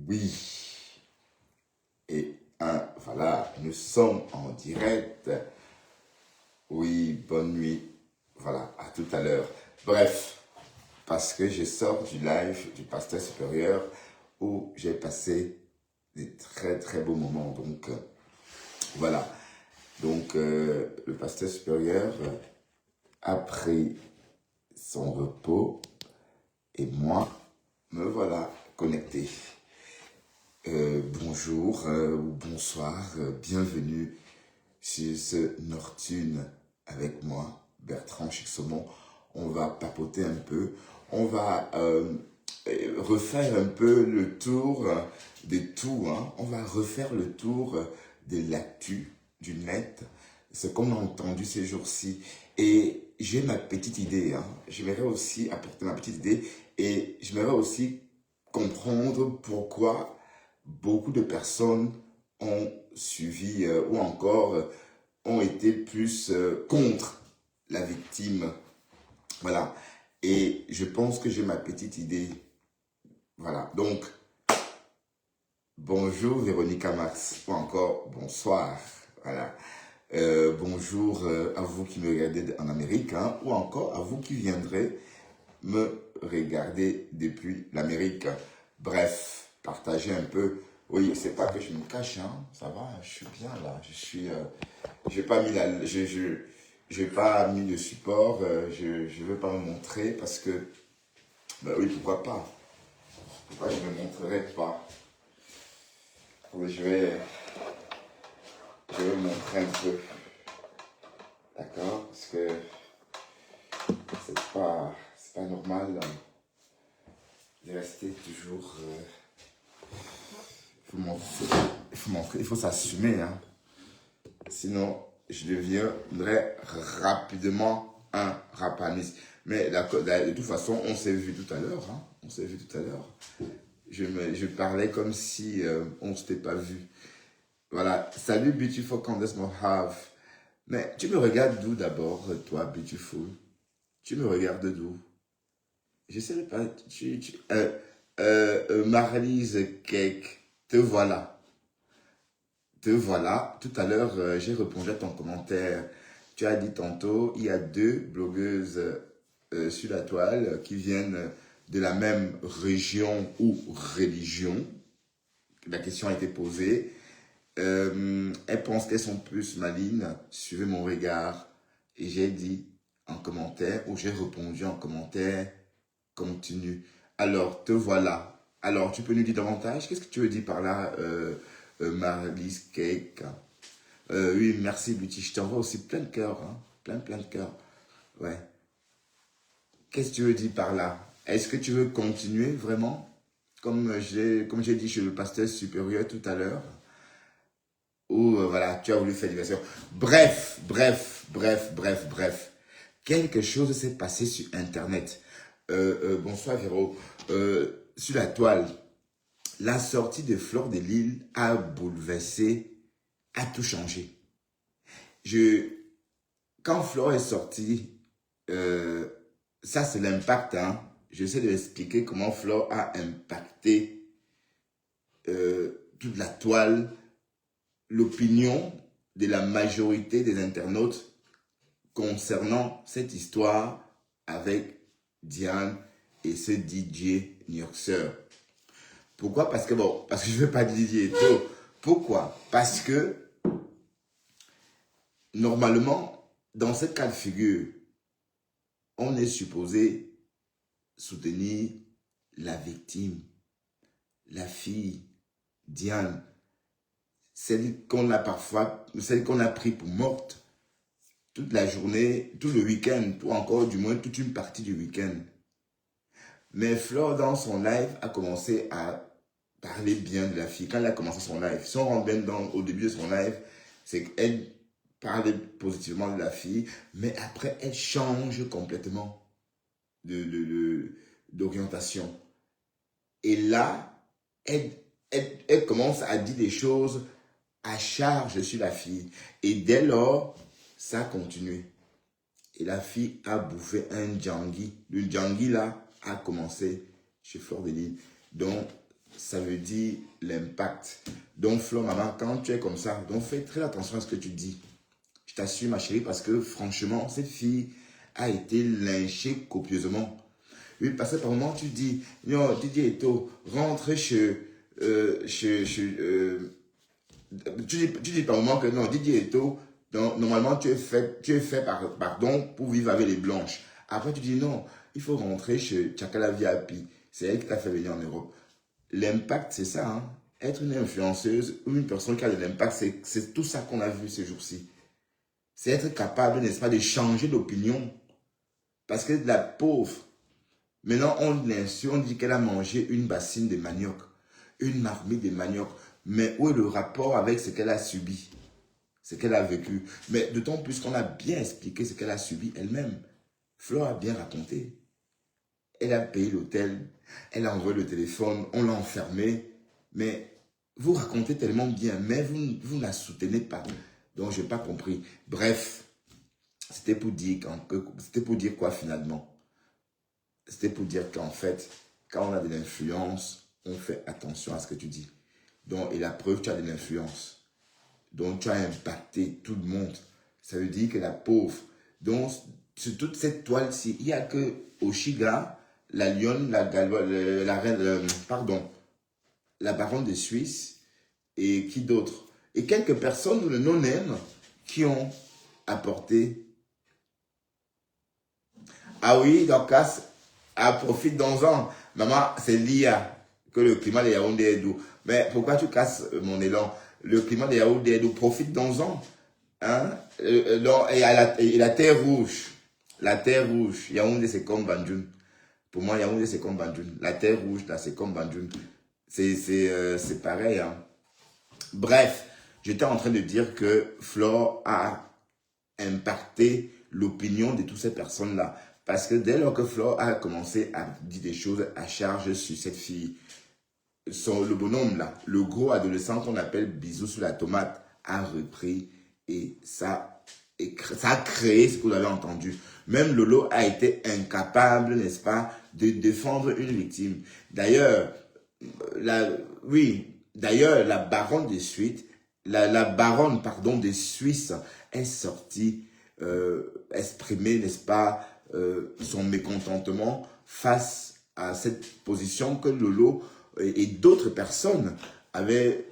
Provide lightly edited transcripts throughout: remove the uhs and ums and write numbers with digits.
Oui, voilà, nous sommes en direct. Oui, bonne nuit. Voilà, à tout à l'heure. Bref, parce que je sors du live du pasteur supérieur où j'ai passé des très très beaux moments. Donc, voilà. Donc, le pasteur supérieur a pris son repos et moi, me voilà connecté. Bonjour ou bonsoir, bienvenue sur ce Nocturne avec moi, Bertrand Chixomon. On va papoter un peu, on va refaire un peu le tour de tout, hein. On va refaire le tour de l'actu du net, ce qu'on a entendu ces jours-ci. Et j'ai ma petite idée, hein. J'aimerais aussi apporter ma petite idée et j'aimerais aussi comprendre pourquoi beaucoup de personnes ont suivi ou encore ont été plus contre la victime. Voilà. Et je pense que j'ai ma petite idée. Voilà. Donc, bonjour Véronica Max. Ou encore bonsoir. Voilà. Bonjour à vous qui me regardez en Amérique, hein, ou encore à vous qui viendrez me regarder depuis l'Amérique. Bref, partagez un peu. Oui, c'est pas que je me cache, hein. Ça va, je suis bien là. J'ai pas mis j'ai pas mis de support. Je veux pas me montrer parce que, ben oui, pourquoi pas. Pourquoi je me montrerai pas. Oui, je vais me montrer un peu. D'accord? Parce que c'est pas normal de rester toujours. Il faut s'assumer, hein. Sinon, je deviendrai rapidement un rapaniste. Mais de toute façon, on s'est vu tout à l'heure, hein. On s'est vu tout à l'heure. Je parlais comme si on ne s'était pas vu. Voilà. Salut, Beautiful Candace Mohave. Mais tu me regardes d'où d'abord, toi, Beautiful? Tu me regardes d'où? Je ne sais pas. Marlise Cake, te voilà. Te voilà. Tout à l'heure, j'ai répondu à ton commentaire. Tu as dit tantôt, il y a deux blogueuses sur la toile qui viennent de la même région ou religion. La question a été posée. Elles pensent qu'elles sont plus malines. Suivez mon regard. Et j'ai dit en commentaire, ou j'ai répondu en commentaire, continue. Alors, te voilà. Alors, tu peux nous dire davantage? Qu'est-ce que tu veux dire par là, Marlise Cake? Oui, merci, Beauty. Je t'envoie aussi plein de cœurs. Hein? Plein de cœurs. Ouais. Qu'est-ce que tu veux dire par là? Est-ce que tu veux continuer vraiment? Comme j'ai dit chez le pasteur supérieur tout à l'heure. Ou voilà, tu as voulu faire diversion. Bref. Quelque chose s'est passé sur Internet. Bonsoir Véro. Sur la toile, la sortie de Fleur de Lille a bouleversé, a tout changé. Quand Fleur est sortie, ça c'est l'impact, hein. J'essaie de expliquer comment Fleur a impacté toute la toile, l'opinion de la majorité des internautes concernant cette histoire avec Diane et ce DJ New Yorkser. Pourquoi? Parce que je ne veux pas DJ et tout. Pourquoi? Parce que normalement, dans ce cas de figure, on est supposé soutenir la victime, la fille, Diane, celle qu'on a pris pour morte toute la journée, tout le week-end, ou encore du moins toute une partie du week-end. Mais Fleur, dans son live, a commencé à parler bien de la fille. Quand elle a commencé son live, si on rentre bien au début de son live, c'est qu'elle parlait positivement de la fille, mais après, elle change complètement d'orientation. Et là, elle commence à dire des choses à charge sur la fille. Et dès lors, ça a continué. Et la fille a bouffé un djangui. Le djangui là a commencé chez Fleur de Lille. Donc, ça veut dire l'impact. Donc, Flo, maman, quand tu es comme ça, donc fais très attention à ce que tu dis. Je t'assure, ma chérie, parce que franchement, cette fille a été lynchée copieusement. Oui, parce que par moment, tu dis, non, Didier Eto, rentre tu dis par moment que non, Didier Eto, normalement, tu es fait pardon, pour vivre avec les blanches. Après, tu dis non, il faut rentrer chez Chakala VIP. C'est elle qui t'a fait venir en Europe. L'impact, c'est ça. Hein. Être une influenceuse ou une personne qui a de l'impact, c'est tout ça qu'on a vu ces jours-ci. C'est être capable, n'est-ce pas, de changer d'opinion. Parce que la pauvre, maintenant, on l'insulte, on dit qu'elle a mangé une bassine de manioc, une marmite de manioc. Mais où est le rapport avec ce qu'elle a subi, ce qu'elle a vécu? Mais d'autant plus qu'on a bien expliqué ce qu'elle a subi elle-même. Flore a bien raconté. Elle a payé l'hôtel, elle a envoyé le téléphone, on l'a enfermée. Mais vous racontez tellement bien, mais vous ne la soutenez pas. Donc, je n'ai pas compris. Bref, c'était pour dire quoi finalement? C'était pour dire qu'en fait, quand on a de l'influence, on fait attention à ce que tu dis. Donc, et la preuve, tu as de l'influence. Donc, tu as impacté tout le monde. Ça veut dire que la pauvre. Donc, sur toute cette toile-ci, il n'y a que Oshiga, la lionne, la reine, la baronne de Suisse, et qui d'autre? Et quelques personnes de le non-name qui ont apporté. Ah oui, donc, profite dans maman, c'est l'IA que le climat de Yaoundé est doux. Mais pourquoi tu casses mon élan? Le climat de Yaoundé est doux, profite dans hein? Et la terre rouge. La terre rouge. Yaoundé, c'est comme Banjul. Pour moi, Yaoundé, c'est comme Banjul. La terre rouge, là, c'est comme Banjul. C'est pareil. Hein? Bref, j'étais en train de dire que Flore a impacté l'opinion de toutes ces personnes-là. Parce que dès lors que Flore a commencé à dire des choses à charge sur cette fille, le bonhomme là, le gros adolescent qu'on appelle Bisou sur la tomate, a repris et ça a créé ce que vous avez entendu. Même Lolo a été incapable, n'est-ce pas, de défendre une victime. D'ailleurs, la baronne des Suisses, la baronne, pardon, des Suisses est sortie exprimer, n'est-ce pas, son mécontentement face à cette position que Lolo et d'autres personnes avaient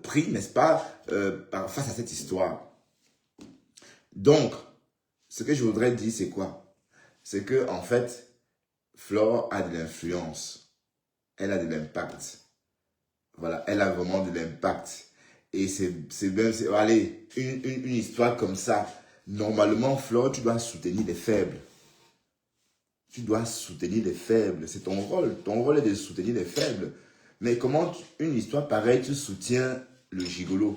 pris, n'est-ce pas, face à cette histoire. Donc, ce que je voudrais dire, c'est quoi? C'est que, en fait, Flore a de l'influence. Elle a de l'impact. Voilà, elle a vraiment de l'impact. Et allez, une histoire comme ça. Normalement, Flore, tu dois soutenir les faibles. Tu dois soutenir les faibles. C'est ton rôle. Ton rôle est de soutenir les faibles. Mais comment une histoire pareille, tu soutiens le gigolo?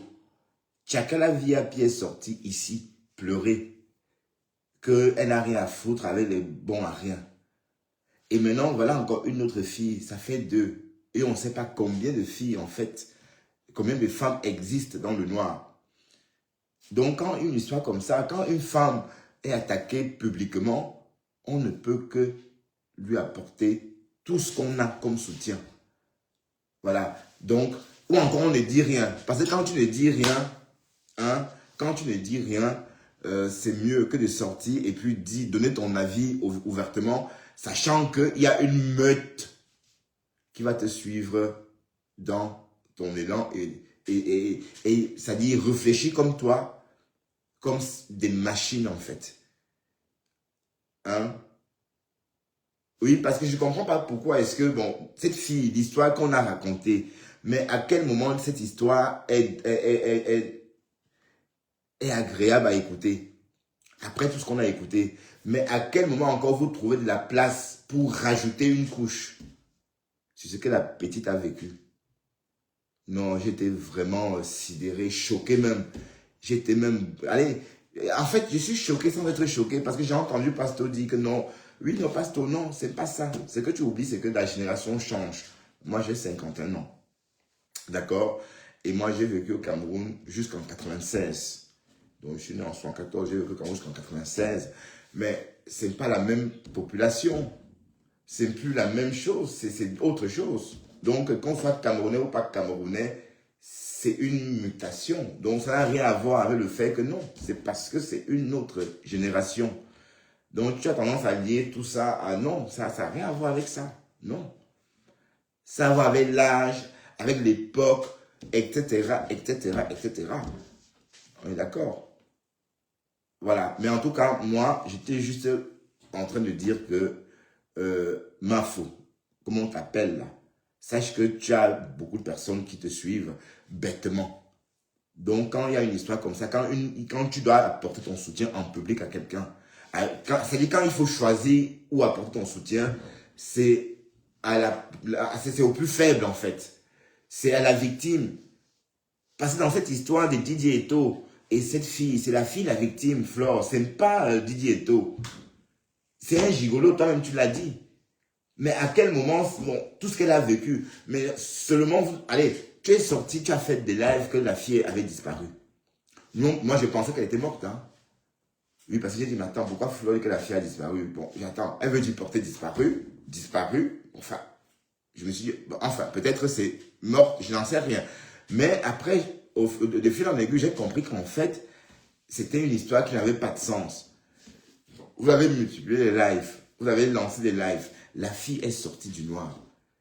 Chakala VIP est sortie ici, pleurer. Qu'elle n'a rien à foutre avec les bons à rien. Et maintenant, voilà encore une autre fille. Ça fait 2. Et on ne sait pas combien de filles, en fait, combien de femmes existent dans le noir. Donc, quand une histoire comme ça, quand une femme est attaquée publiquement, on ne peut que lui apporter tout ce qu'on a comme soutien. Voilà. Donc, ou encore on ne dit rien. Parce que quand tu ne dis rien, hein, quand tu ne dis rien, c'est mieux que de sortir et puis donner ton avis ouvertement, sachant qu'il y a une meute qui va te suivre dans ton élan et c'est-à-dire réfléchir comme toi, comme des machines en fait. Hein? Oui, parce que je ne comprends pas pourquoi est-ce que, bon, cette fille, l'histoire qu'on a racontée, mais à quel moment cette histoire est agréable à écouter? Après tout ce qu'on a écouté. Mais à quel moment encore vous trouvez de la place pour rajouter une couche sur ce que la petite a vécu? Non, j'étais vraiment sidéré, choqué même. J'étais même... Allez, en fait, je suis choqué sans être choqué parce que j'ai entendu Pasteur dire que non. Oui, non, Pasteur, non, c'est pas ça. Ce que tu oublies, c'est que la génération change. Moi, j'ai 51 ans. D'accord? Et moi, j'ai vécu au Cameroun jusqu'en 96. Donc, je suis né en 74, j'ai vécu au Cameroun jusqu'en 96. Mais ce n'est pas la même population. C'est plus la même chose, c'est autre chose. Donc, qu'on soit Camerounais ou pas Camerounais, c'est une mutation. Donc, ça n'a rien à voir avec le fait que non, c'est parce que c'est une autre génération. Donc, tu as tendance à lier tout ça à non, ça n'a rien à voir avec ça. Non. Ça a à voir avec l'âge, avec l'époque, etc., etc., etc. On est d'accord? Voilà. Mais en tout cas, moi, j'étais juste en train de dire que Mafo, comment on t'appelle là? Sache que tu as beaucoup de personnes qui te suivent bêtement. Donc, quand il y a une histoire comme ça, quand tu dois apporter ton soutien en public à quelqu'un, c'est-à-dire quand il faut choisir où apporter ton soutien, c'est c'est au plus faible en fait. C'est à la victime. Parce que dans cette histoire de Didier Eto'o et cette fille, c'est la fille la victime, Flore. C'est pas Didier Eto'o. C'est un gigolo, toi-même tu l'as dit. Mais à quel moment, bon, tout ce qu'elle a vécu, mais seulement, allez, tu es sorti, tu as fait des lives que la fille avait disparu. Non, moi je pensais qu'elle était morte. Hein. Oui, parce que j'ai dit, mais attends, pourquoi Flore que la fille a disparu? Bon, j'attends, elle veut dire porter disparu, enfin, je me suis dit, bon, enfin, peut-être c'est mort, je n'en sais rien. Mais après, de fil en aiguille, j'ai compris qu'en fait, c'était une histoire qui n'avait pas de sens. Vous avez multiplié les lives, vous avez lancé des lives. La fille est sortie du noir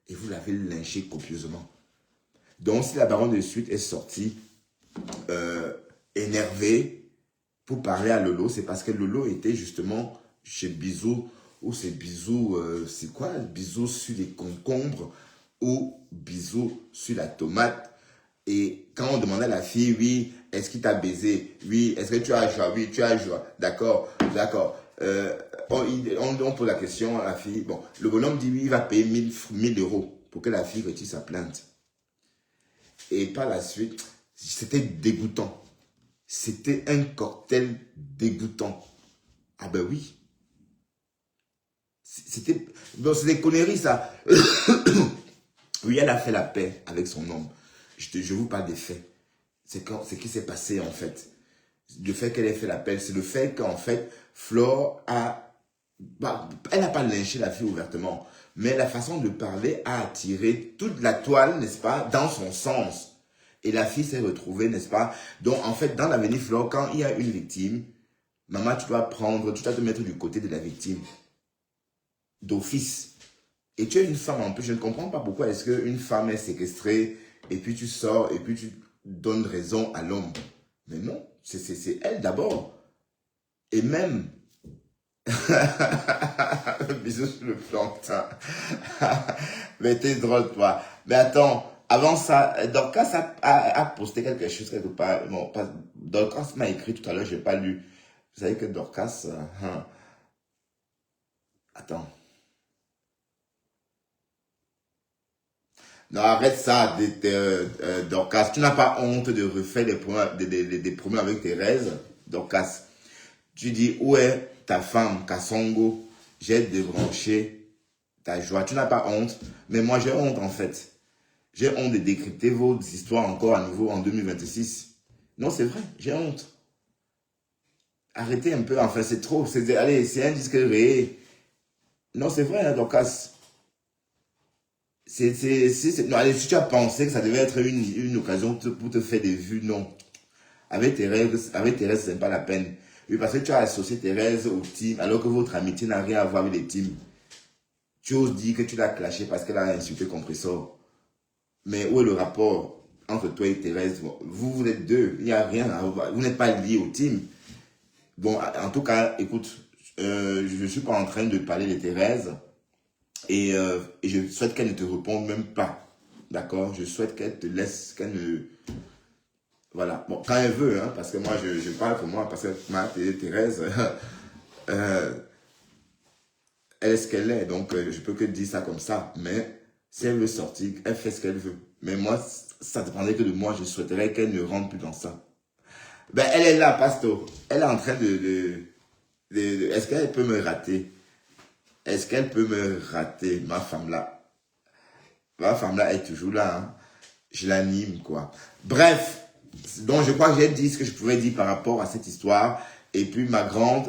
et vous l'avez lynchée copieusement. Donc, si la baronne de suite est sortie énervée pour parler à Lolo, c'est parce que Lolo était justement chez Bisou, ou c'est Bisou, c'est quoi? Bisou sur les concombres ou Bisou sur la tomate. Et quand on demandait à la fille, oui, est-ce qu'il t'a baisé? Oui, est-ce que tu as joie? Oui, tu as joie. D'accord, d'accord. On pose la question à la fille. Bon, le bonhomme dit oui, il va payer 1000 euros pour que la fille retire sa plainte. Et par la suite, c'était dégoûtant. C'était un cocktail dégoûtant. Ah ben oui. C'était des conneries ça. Oui, elle a fait la paix avec son homme. Je vous parle des faits. C'est ce qui s'est passé en fait. Le fait qu'elle ait fait la paix, c'est le fait qu'en fait, Flore elle n'a pas lynché la fille ouvertement, mais la façon de parler a attiré toute la toile, n'est-ce pas, dans son sens. Et la fille s'est retrouvée, n'est-ce pas. Donc, en fait, dans l'avenir, Flore, quand il y a une victime, maman, tu dois te mettre du côté de la victime, d'office. Et tu es une femme en plus, je ne comprends pas pourquoi est-ce qu'une femme est séquestrée, et puis tu sors, et puis tu donnes raison à l'homme. Mais non, c'est elle d'abord. Et même, bisous sur le plantain. Mais t'es drôle, toi. Mais attends, avant ça, Dorcas a posté quelque chose quelque part. Bon, Dorcas m'a écrit tout à l'heure, je n'ai pas lu. Vous savez que Dorcas... Attends. Non, arrête ça, Dorcas. Tu n'as pas honte de refaire des problèmes avec Thérèse, Dorcas. Tu dis, où est ta femme, Kassongo? J'ai débranché ta joie. Tu n'as pas honte, mais moi j'ai honte en fait. J'ai honte de décrypter vos histoires encore à nouveau en 2026. Non, c'est vrai, j'ai honte. Arrêtez un peu, enfin c'est trop. Allez, c'est un disque réel. Non, c'est vrai, hein, Dorcas. Non, allez, si tu as pensé que ça devait être une occasion pour te faire des vues, non. Avec Thérèse, c'est pas la peine. Oui, parce que tu as associé Thérèse au team, alors que votre amitié n'a rien à voir avec les teams. Tu oses dire que tu l'as clashé parce qu'elle a insulté Compressor. Mais où est le rapport entre toi et Thérèse? Vous êtes deux, il n'y a rien à voir. Vous n'êtes pas liés au team. Bon, en tout cas, écoute, je ne suis pas en train de parler de Thérèse et je souhaite qu'elle ne te réponde même pas. D'accord? Je souhaite qu'elle te laisse, qu'elle ne... Voilà. Bon, quand elle veut, hein, parce que moi, je parle pour moi, parce que ma Thérèse, elle est ce qu'elle est, donc je peux que dire ça comme ça. Mais si elle veut sortir, elle fait ce qu'elle veut. Mais moi, ça dépendait que de moi, je souhaiterais qu'elle ne rentre plus dans ça. Ben, elle est là, Pasto. Elle est en train est-ce qu'elle peut me rater? Est-ce qu'elle peut me rater, ma femme là? Ma femme là est toujours là, hein. Je l'anime, quoi. Bref, donc je crois que j'ai dit ce que je pouvais dire par rapport à cette histoire. Et puis ma grande,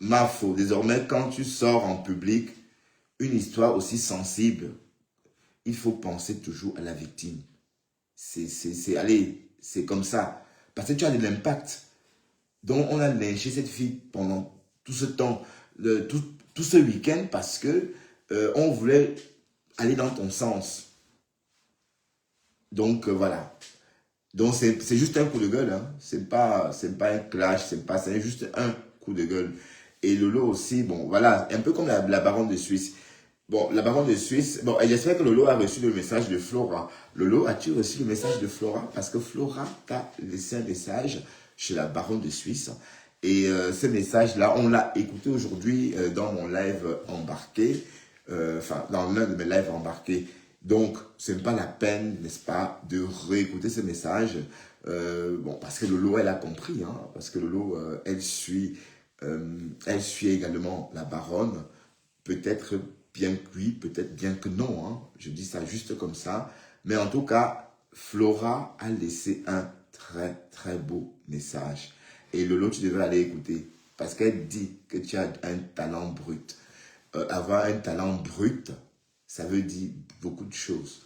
ma faute. Désormais, quand tu sors en public, une histoire aussi sensible, il faut penser toujours à la victime. Allez, c'est comme ça. Parce que tu as de l'impact. Donc, on a lynché cette fille pendant tout ce temps, tout ce week-end, parce que on voulait aller dans ton sens. Donc, voilà. Donc, c'est juste un coup de gueule. Hein. C'est pas un clash, c'est juste un coup de gueule. Et Lolo aussi, bon, voilà, un peu comme la baronne de Suisse. Bon, la baronne de Suisse, bon, et j'espère que Lolo a reçu le message de Flora. Lolo, as-tu reçu le message de Flora? Parce que Flora t'a laissé un message chez la baronne de Suisse. Et ce message-là, on l'a écouté aujourd'hui dans mon live embarqué, enfin, dans l'un de mes lives embarqués. Donc, ce n'est pas la peine, n'est-ce pas, de réécouter ce message. Bon, parce que Lolo, elle a compris, hein, parce que Lolo, elle suit également la baronne. Peut-être bien que oui, peut-être bien que non. Hein. Je dis ça juste comme ça. Mais en tout cas, Flora a laissé un très, très beau message. Et Lolo, tu devrais aller écouter. Parce qu'elle dit que tu as un talent brut. Avoir un talent brut, ça veut dire beaucoup de choses.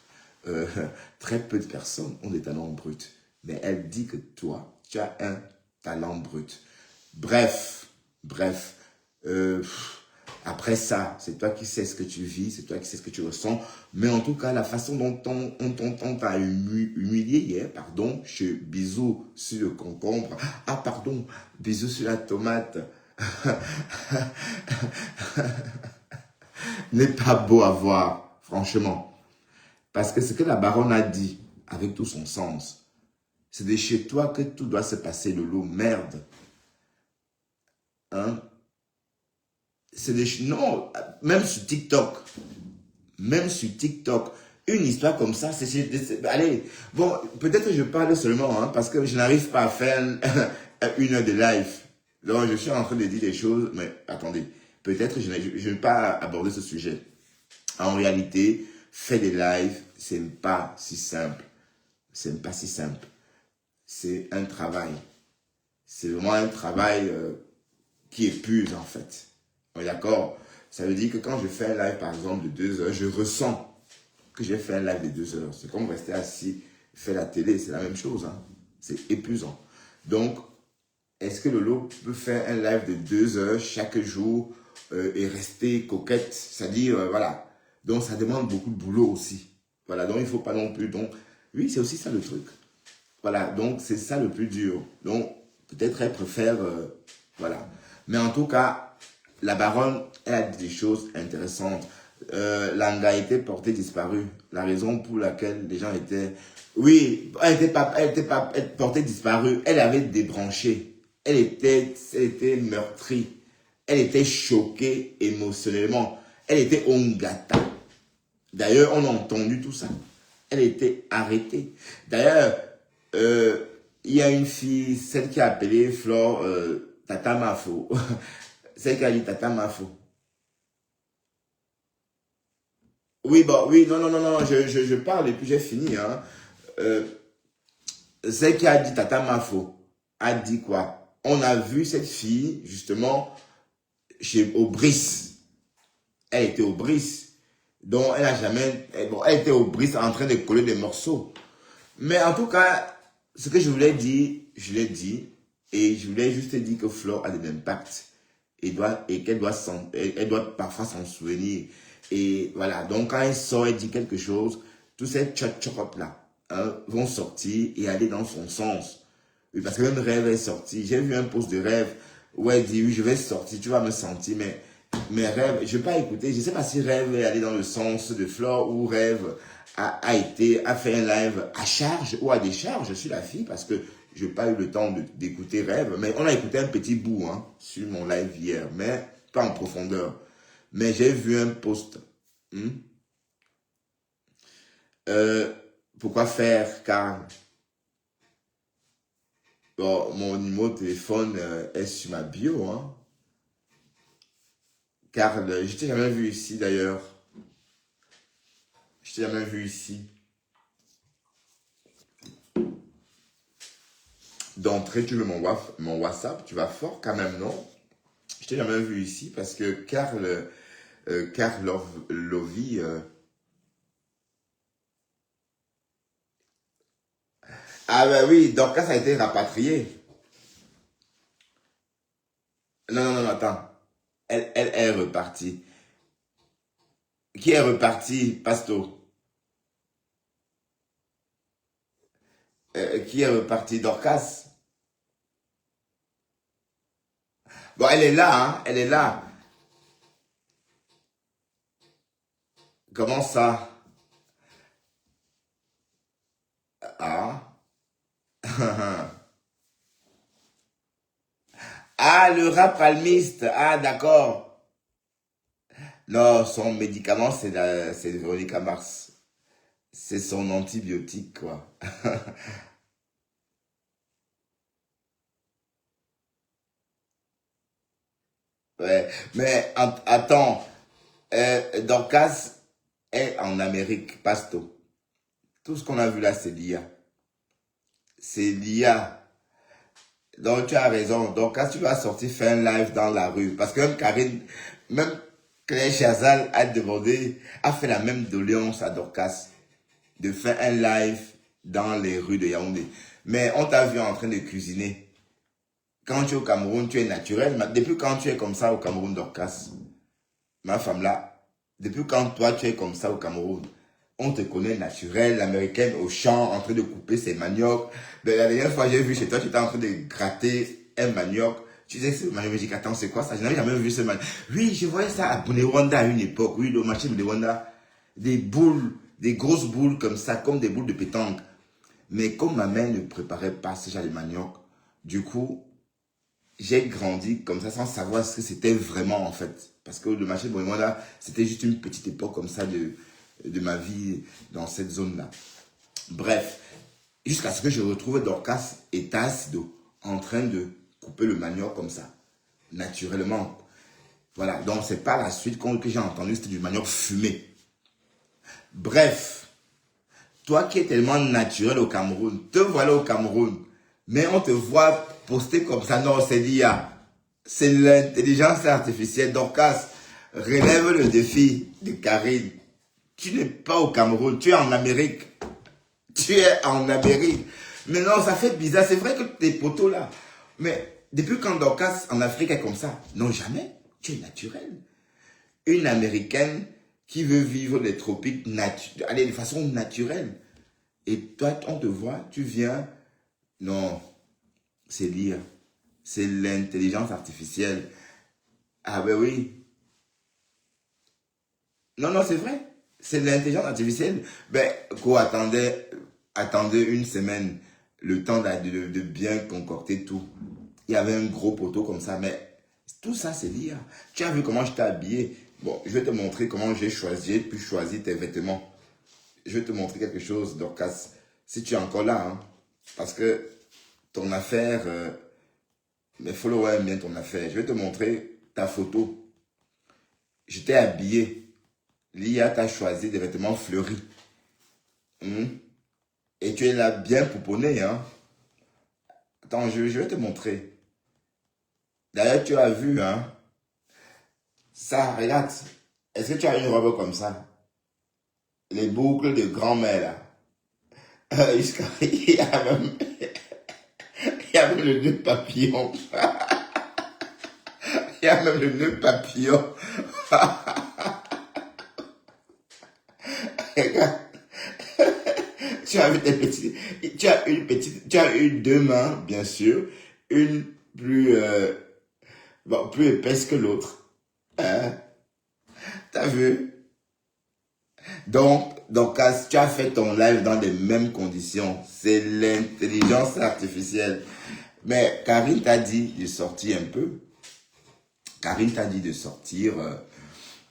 Très peu de personnes ont des talents bruts. Mais elle dit que toi, tu as un talent brut. Bref. Après ça, c'est toi qui sais ce que tu vis, c'est toi qui sais ce que tu ressens. Mais en tout cas, la façon dont on t'a humilié hier, pardon, bisous sur le concombre. Ah, pardon, bisous sur la tomate. N'est pas beau à voir, franchement. Parce que ce que la baronne a dit, avec tout son sens, c'est de chez toi que tout doit se passer, Lolo. Merde. Hein? Non, même sur TikTok, une histoire comme ça, allez, bon, peut-être que je parle seulement, hein, parce que je n'arrive pas à faire une heure de live. Donc, je suis en train de dire des choses, mais attendez, peut-être que je ne vais pas aborder ce sujet. En réalité, faire des lives, c'est pas si simple. C'est pas si simple. C'est un travail. C'est vraiment un travail qui épuise, en fait. D'accord? Ça veut dire que quand je fais un live, par exemple, de 2 heures, je ressens que j'ai fait un live de 2 heures. C'est comme rester assis, faire la télé, c'est la même chose. Hein? C'est épuisant. Donc, est-ce que Lolo peut faire un live de 2 heures chaque jour et rester coquette? C'est-à-dire, voilà. Donc, ça demande beaucoup de boulot aussi. Voilà, donc il ne faut pas non plus. Donc, oui, c'est aussi ça le truc. Voilà, donc c'est ça le plus dur. Donc, peut-être elle préfère, voilà. Mais en tout cas, la baronne, elle a dit des choses intéressantes. Langa était portée disparue. La raison pour laquelle les gens étaient... Oui, elle était pas portée disparue. Elle avait débranché. Elle était meurtrie. Elle était choquée émotionnellement. Elle était ongata. D'ailleurs, on a entendu tout ça. Elle était arrêtée. D'ailleurs, il y a une fille, celle qui a appelé Flore Tata Mafo. Celle qui a dit Tata Mafo. Oui, bon, oui, non, je parle et puis j'ai fini. Hein. Celle qui a dit Tata Mafo a dit quoi? On a vu cette fille, justement, au Brice. Elle était au Brice. Donc, elle n'a jamais... Bon, elle était au Brice en train de coller des morceaux. Mais en tout cas, ce que je voulais dire, je l'ai dit. Et je voulais juste dire que Flore a de l'impact. Et qu'elle doit parfois s'en souvenir. Et voilà, donc quand elle sort, elle dit quelque chose, tous ces tchot-tchot-là vont sortir et aller dans son sens. Oui, parce que même Rêve est sorti. J'ai vu un post de Rêve où elle dit, oui, je vais sortir, tu vas me sentir, mais Rêve, je ne vais pas écouter. Je ne sais pas si Rêve est allé dans le sens de Flore ou Rêve a fait un live à charge ou à décharge sur la fille parce que je n'ai pas eu le temps d'écouter Rêve, mais on a écouté un petit bout hein, sur mon live hier, mais pas en profondeur. Mais j'ai vu un post. Pourquoi faire? Car bon, mon numéro de téléphone est sur ma bio. Hein. Car je t'ai jamais vu ici d'ailleurs. Je t'ai jamais vu ici. D'entrée, tu veux mon WhatsApp, tu vas fort quand même, non? Je t'ai jamais vu ici parce que Carl Lovie, Ah ben oui, Dorcas a été rapatriée. Non, non, non, attends. Elle est repartie. Qui est reparti, Pasto? Qui est reparti, Dorcas? Bon, elle est là, hein, elle est là. Comment ça? Ah. Ah, le rat palmiste. Ah, d'accord. Non, son médicament, c'est Véronica Mars. C'est son antibiotique, quoi. Ouais. Mais attends, Dorcas est en Amérique, Pasto. Tout ce qu'on a vu là, c'est l'IA. C'est l'IA. Donc tu as raison. Donc quand tu vas sortir faire un live dans la rue, parce que même Karine, même Claire Chazal a demandé, a fait la même doléance à Dorcas de faire un live dans les rues de Yaoundé. Mais on t'a vu en train de cuisiner. Quand tu es au Cameroun, tu es naturel. Mais depuis quand tu es comme ça au Cameroun, Dorcas, ma femme là, depuis quand toi tu es comme ça au Cameroun, on te connaît naturel, l'américaine au champ, en train de couper ses maniocs. Mais la dernière fois, j'ai vu chez toi, tu étais en train de gratter un manioc. Tu disais, c'est manioc, j'ai dit, attends, c'est quoi ça? Je n'avais jamais vu ce manioc. Oui, je voyais ça à Bonewanda à une époque. Oui, le marché de Bonewanda. Des boules, des grosses boules comme ça, comme des boules de pétanque. Mais comme ma mère ne préparait pas ce genre de manioc, du coup, j'ai grandi comme ça sans savoir ce que c'était vraiment en fait. Parce que le marché de Bonnemanda, c'était juste une petite époque comme ça de ma vie dans cette zone-là. Bref, jusqu'à ce que je retrouve Dorcas et Tassido en train de couper le manioc comme ça, naturellement. Voilà, donc c'est pas la suite que j'ai entendu, c'était du manioc fumé. Bref, toi qui es tellement naturel au Cameroun, te voilà au Cameroun, mais on te voit poster comme ça, non, c'est l'IA. C'est l'intelligence artificielle. Dorcas, relève le défi de Karine. Tu n'es pas au Cameroun, tu es en Amérique. Tu es en Amérique. Mais non, ça fait bizarre. C'est vrai que tes potos là. Mais depuis quand Dorcas en Afrique est comme ça? Non, jamais. Tu es naturel. Une Américaine qui veut vivre les tropiques allez, de façon naturelle. Et toi, on te voit, tu viens. Non, c'est l'IA. C'est l'intelligence artificielle. Ah ben oui. Non, non, c'est vrai. C'est de l'intelligence artificielle. Ben, quoi, attendez une semaine, le temps de bien concocter tout. Il y avait un gros poteau comme ça, mais tout ça, c'est l'IA. Tu as vu comment je t'ai habillé. Bon, je vais te montrer comment j'ai pu choisir tes vêtements. Je vais te montrer quelque chose, Dorcas, si tu es encore là, hein. Parce que ton affaire, mes followers aiment bien ton affaire. Je vais te montrer ta photo. Je t'ai habillé. L'IA t'a choisi des vêtements fleuris. Hmm. Et tu es là bien pouponné, hein. Attends, je vais te montrer. D'ailleurs, tu as vu, hein. Ça, regarde. Est-ce que tu as une robe comme ça? Les boucles de grand-mère, là. Il y a même, il y a même le nœud papillon. Il y a même le nœud papillon. Regarde, tu as vu tes petits, tu as eu deux mains, bien sûr. Une plus, bon, plus épaisse que l'autre. Hein? T'as vu? Donc, quand tu as fait ton live dans les mêmes conditions, c'est l'intelligence artificielle. Mais Karine t'a dit de sortir un peu. Karine t'a dit de sortir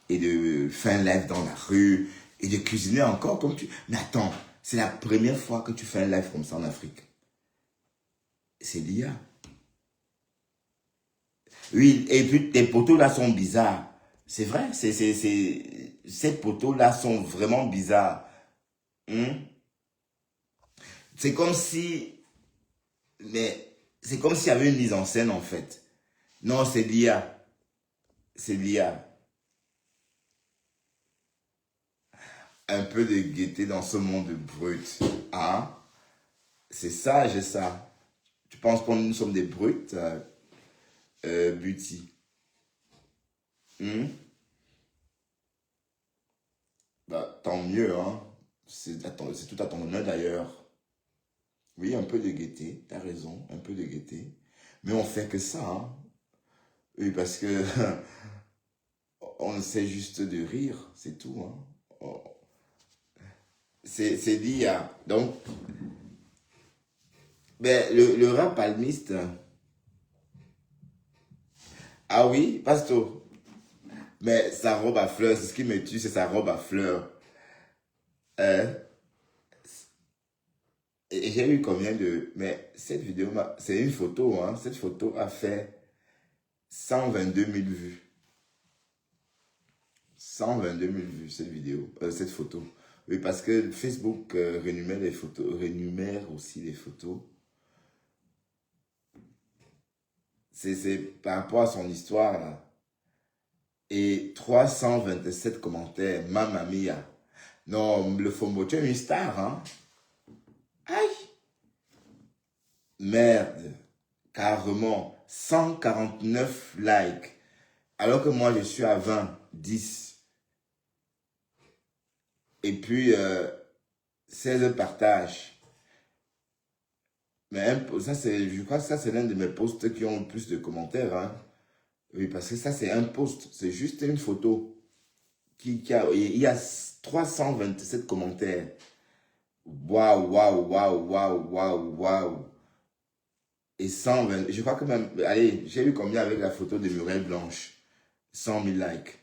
et de faire un live dans la rue et de cuisiner encore comme tu... Mais attends, c'est la première fois que tu fais un live comme ça en Afrique. C'est l'IA. Oui, et puis tes poteaux là sont bizarres. C'est vrai, ces poteaux là sont vraiment bizarres. Hmm? C'est comme si, mais c'est comme s'il y avait une mise en scène en fait. Non, c'est l'IA. C'est l'IA. Un peu de gaieté dans ce monde brut. Hein? C'est sage ça. Tu penses que nous sommes des brutes, Buty? Hmm? Bah, tant mieux, hein. C'est tout à ton honneur d'ailleurs. Oui, un peu de gaieté, t'as raison, un peu de gaieté. Mais on fait que ça, hein. Oui, parce que on essaie juste de rire, c'est tout, hein. Oh, c'est l'IA. Donc, ben, le rap palmiste, ah oui, Pasto, mais sa robe à fleurs, c'est ce qui me tue, c'est sa robe à fleurs. Hein? Et j'ai eu combien de... Mais cette vidéo, c'est une photo, hein. Cette photo a fait 122 000 vues. 122 000 vues, cette vidéo, cette photo. Oui, parce que Facebook rénumère les photos, rénumère aussi les photos. C'est par rapport à son histoire, là. Et 327 commentaires, Mamma mia. Non, le Fombo, tu es une star, hein? Aïe! Merde, carrément, 149 likes. Alors que moi, je suis à 20, 10. Et puis, 16 partages. Mais ça, je crois que ça, c'est l'un de mes posts qui ont le plus de commentaires, hein. Oui, parce que ça, c'est un post. C'est juste une photo. Il y a 327 commentaires. Waouh, waouh, waouh, waouh, waouh, waouh. Et 120, je crois que même, allez, j'ai eu combien avec la photo de Muriel Blanche? 100 000 likes.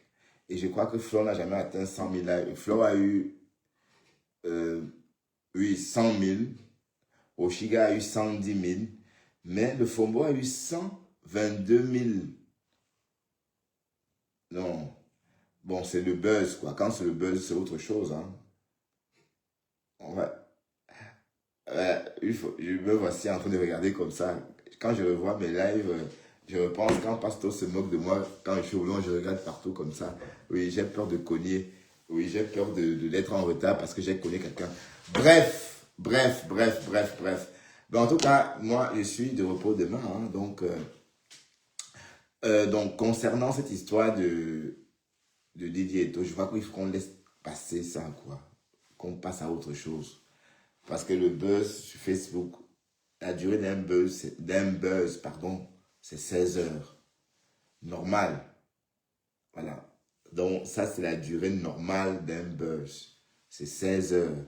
Et je crois que Flo n'a jamais atteint 100 000 likes. Flo a eu, euh, oui, 100 000. Oshiga a eu 110 000. Mais le Fombo a eu 122 000. Non. Bon, c'est le buzz, quoi. Quand c'est le buzz, c'est autre chose, hein. On va, je me voici en train de regarder comme ça. Quand je revois mes lives, je repense quand Pasto se moque de moi. Quand je suis au long, je regarde partout comme ça. Oui, j'ai peur de cogner. Oui, j'ai peur d'être en retard parce que j'ai cogné quelqu'un. Bref, bref, bref, bref, bref. Ben, en tout cas, moi, je suis de repos demain, hein. Donc, concernant cette histoire de Didier Eto, je vois qu'il faut qu'on laisse passer ça, quoi. Qu'on passe à autre chose. Parce que le buzz sur Facebook, la durée d'un buzz, pardon, c'est 16 heures. Normal. Voilà. Donc, ça, c'est la durée normale d'un buzz. C'est 16 heures.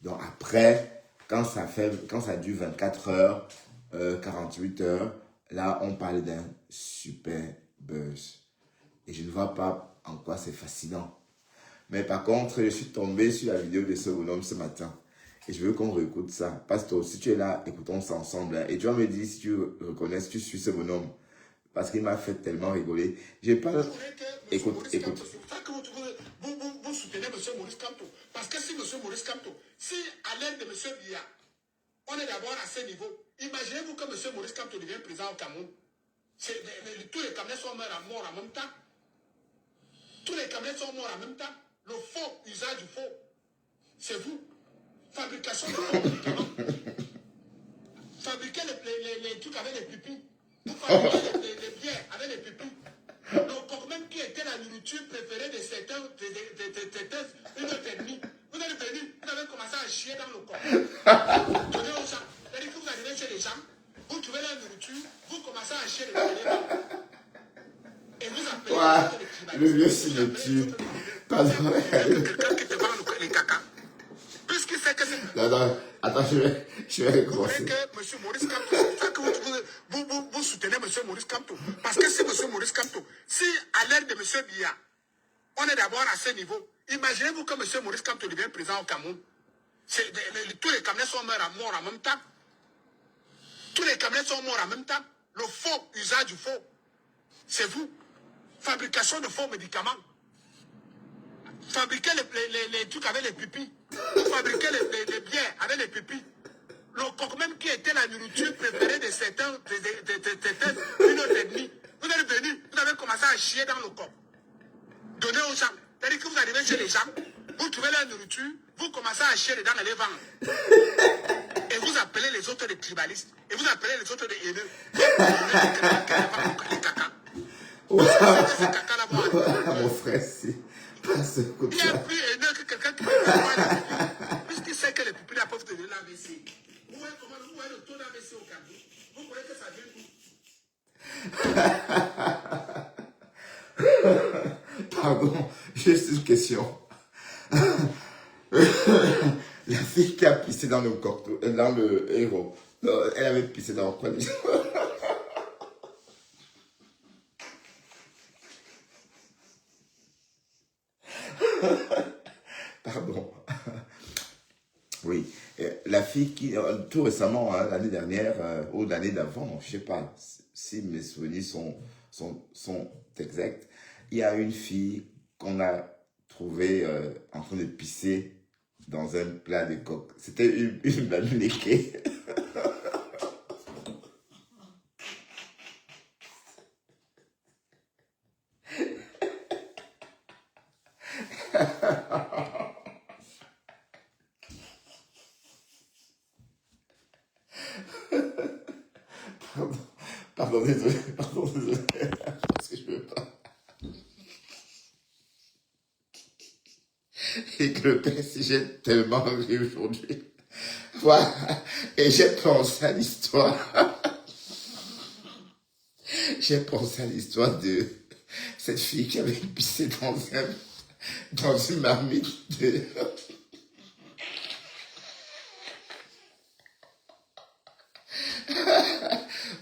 Donc, après, quand ça dure 24 heures, 48 heures, là, on parle d'un super buzz. Et je ne vois pas en quoi c'est fascinant. Mais par contre, je suis tombé sur la vidéo de ce bonhomme ce matin. Et je veux qu'on réécoute ça. Pastor, si tu es là, écoutons ça ensemble, hein. Et tu vas me dire si tu reconnais, si tu suis ce bonhomme. Parce qu'il m'a fait tellement rigoler. J'ai pas... Écoute, écoute. Vous soutenez M. Maurice Kamto. Parce que si M. Maurice Kamto, si à l'aide de M. Biya, on est d'abord à ce niveau, imaginez-vous que M. Maurice Kamto devient président au Cameroun. Tous les Camerounais sont morts en même temps. Tous les Camerounais sont morts en même temps. Le faux, usage du faux, c'est vous. Fabrication de faux médicaments. Fabriquer les trucs avec les pupilles. Vous fabriquez les bières avec les pupilles. Le coq-même qui était la nourriture préférée de certains, une autre ethnie. Vous êtes venus, vous avez commencé à chier dans le corps. Donnez aux gens. C'est-à-dire que vous arrivez chez les gens, vous trouvez la nourriture, vous commencez à chier les gens. Et vous appelez le vieux signature. Pardon. Quelqu'un qui te vend les caca. Puisqu'il sait que c'est... Non, attends, je vais recommencer. Vous voulez que M. Maurice Kamto, c'est ça que vous soutenez M. Maurice Kamto. Parce que si M. Maurice Kamto, si à l'aide de M. Biya, on est d'abord à ce niveau, imaginez-vous que M. Maurice Kamto devient président au Cameroun. Tous les Camerounais sont morts en même temps. Tous les Camerounais sont morts en même temps. Le faux, usage du faux, c'est vous. Fabrication de faux médicaments. Fabriquer les trucs avec les pupilles. Fabriquer les bières avec les pupilles. Le coq même qui était la nourriture préférée de certains, une autre ethnie. Vous êtes venus, vous avez commencé à chier dans le corps. Donnez aux gens. C'est-à-dire que vous arrivez chez les gens, vous trouvez la nourriture, vous commencez à chier dedans et les vendre. Et vous appelez appelez les autres des tribalistes. Et vous appelez les autres des haineux. Les caca. Ouais. Ces caca-là vont aller. Mon frère, c'est pas ce Il y a côté-là. plus haineux que quelqu'un qui peut te voir la pupille. Puisqu'il sait que les pupilles peuvent te donner l'AVC. Vous voyez le taux d'AVC au Cameroun? Vous croyez que ça vient d'où? Pardon, juste une question. La fille qui a pissé dans le héros, elle avait pissé dans quoi déjà? Pardon. Oui, la fille qui, tout récemment, hein, l'année dernière ou l'année d'avant, je sais pas si mes souvenirs sont exacts, il y a une fille qu'on a trouvée en train de pisser dans un plat de coq. C'était une bamileke. Pardon, pardon, désolé, parce que je veux pas. Et que le père, si j'ai tellement ri aujourd'hui. Voilà, et j'ai pensé à l'histoire. J'ai pensé à l'histoire de cette fille qui avait pissé dans une marmite de...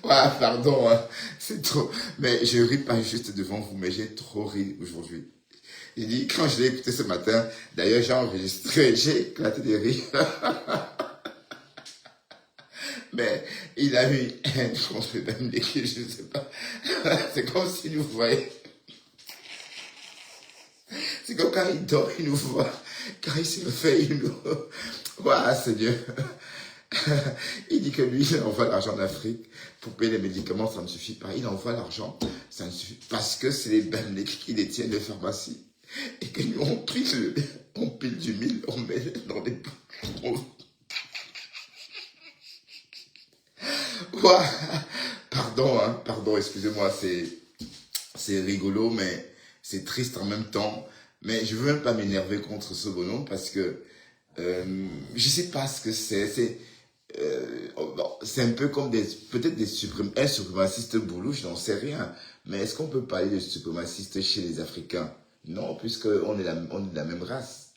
Ouais, pardon, hein, c'est trop. Mais je ris pas juste devant vous, mais j'ai trop ri aujourd'hui. Il dit, quand je l'ai écouté ce matin, d'ailleurs j'ai enregistré, j'ai éclaté de rire. Mais il a eu haine contre le même équipe, je ne sais pas. C'est comme s'il nous voyait. C'est comme quand il dort, il nous voit. Quand il se fait, il nous... Ouais, Seigneur. Il dit que lui, il envoie l'argent en Afrique pour payer les médicaments, ça ne suffit pas. Il envoie l'argent, ça ne suffit pas. Parce que c'est les Bamleks qui détiennent les pharmacies. Et que nous, on pile du mille, on met dans des... Ouais. Pardon, hein, pardon, excusez-moi, c'est rigolo, mais c'est triste en même temps. Mais je veux même pas m'énerver contre ce bonhomme parce que je sais pas ce que c'est. C'est un peu comme peut-être un suprémaciste boulot, je n'en sais rien. Mais est-ce qu'on peut parler de suprémaciste chez les Africains? Non, puisqu'on est on est de la même race.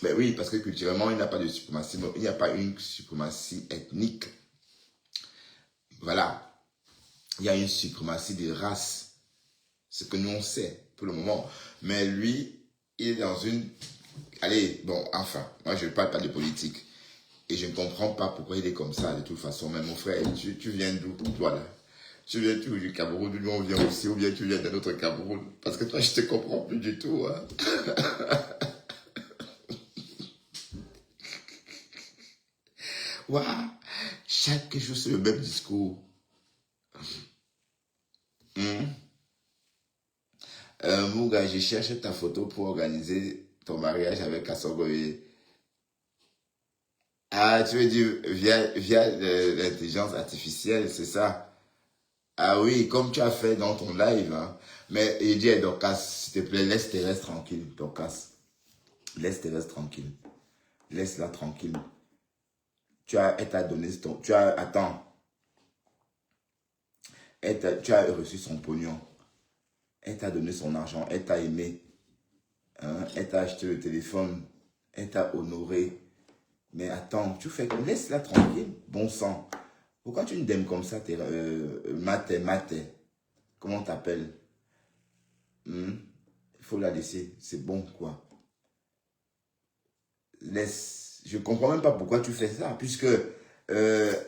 Mais oui, parce que culturellement, il n'y a pas de suprématie, il n'y a pas une suprématie ethnique. Voilà. Il y a une suprématie de race. Ce que nous on sait pour le moment. Mais lui, il est dans une... Allez, bon, enfin, moi je ne parle pas de politique. Et je ne comprends pas pourquoi il est comme ça de toute façon. Mais mon frère, tu viens d'où, toi là? Tu viens du Cameroun, d'où on vient aussi, ou bien tu viens d'un autre Cameroun? Parce que toi, je te comprends plus du tout. Hein? Waouh, chaque jour c'est le même discours. Mouga, je cherche ta photo pour organiser ton mariage avec Kassogoye. Ah, tu veux dire via l'intelligence artificielle, c'est ça? Ah oui, comme tu as fait dans ton live. Hein. Mais il dit à Dorcas, s'il te plaît, laisse Thérèse tranquille, Dorcas. Laisse Thérèse tranquille. Laisse-la tranquille. Elle t'a donné ton... Attends. Tu as reçu son pognon. Elle t'a donné son argent. Elle t'a aimé. Hein? Elle t'a acheté le téléphone. Elle t'a honoré. Mais attends, laisse-la tranquille. Bon sang. Pourquoi tu me d'aimes comme ça, Mate? Comment t'appelles? Il faut la laisser. C'est bon, quoi. Laisse. Je comprends même pas pourquoi tu fais ça. Puisque elle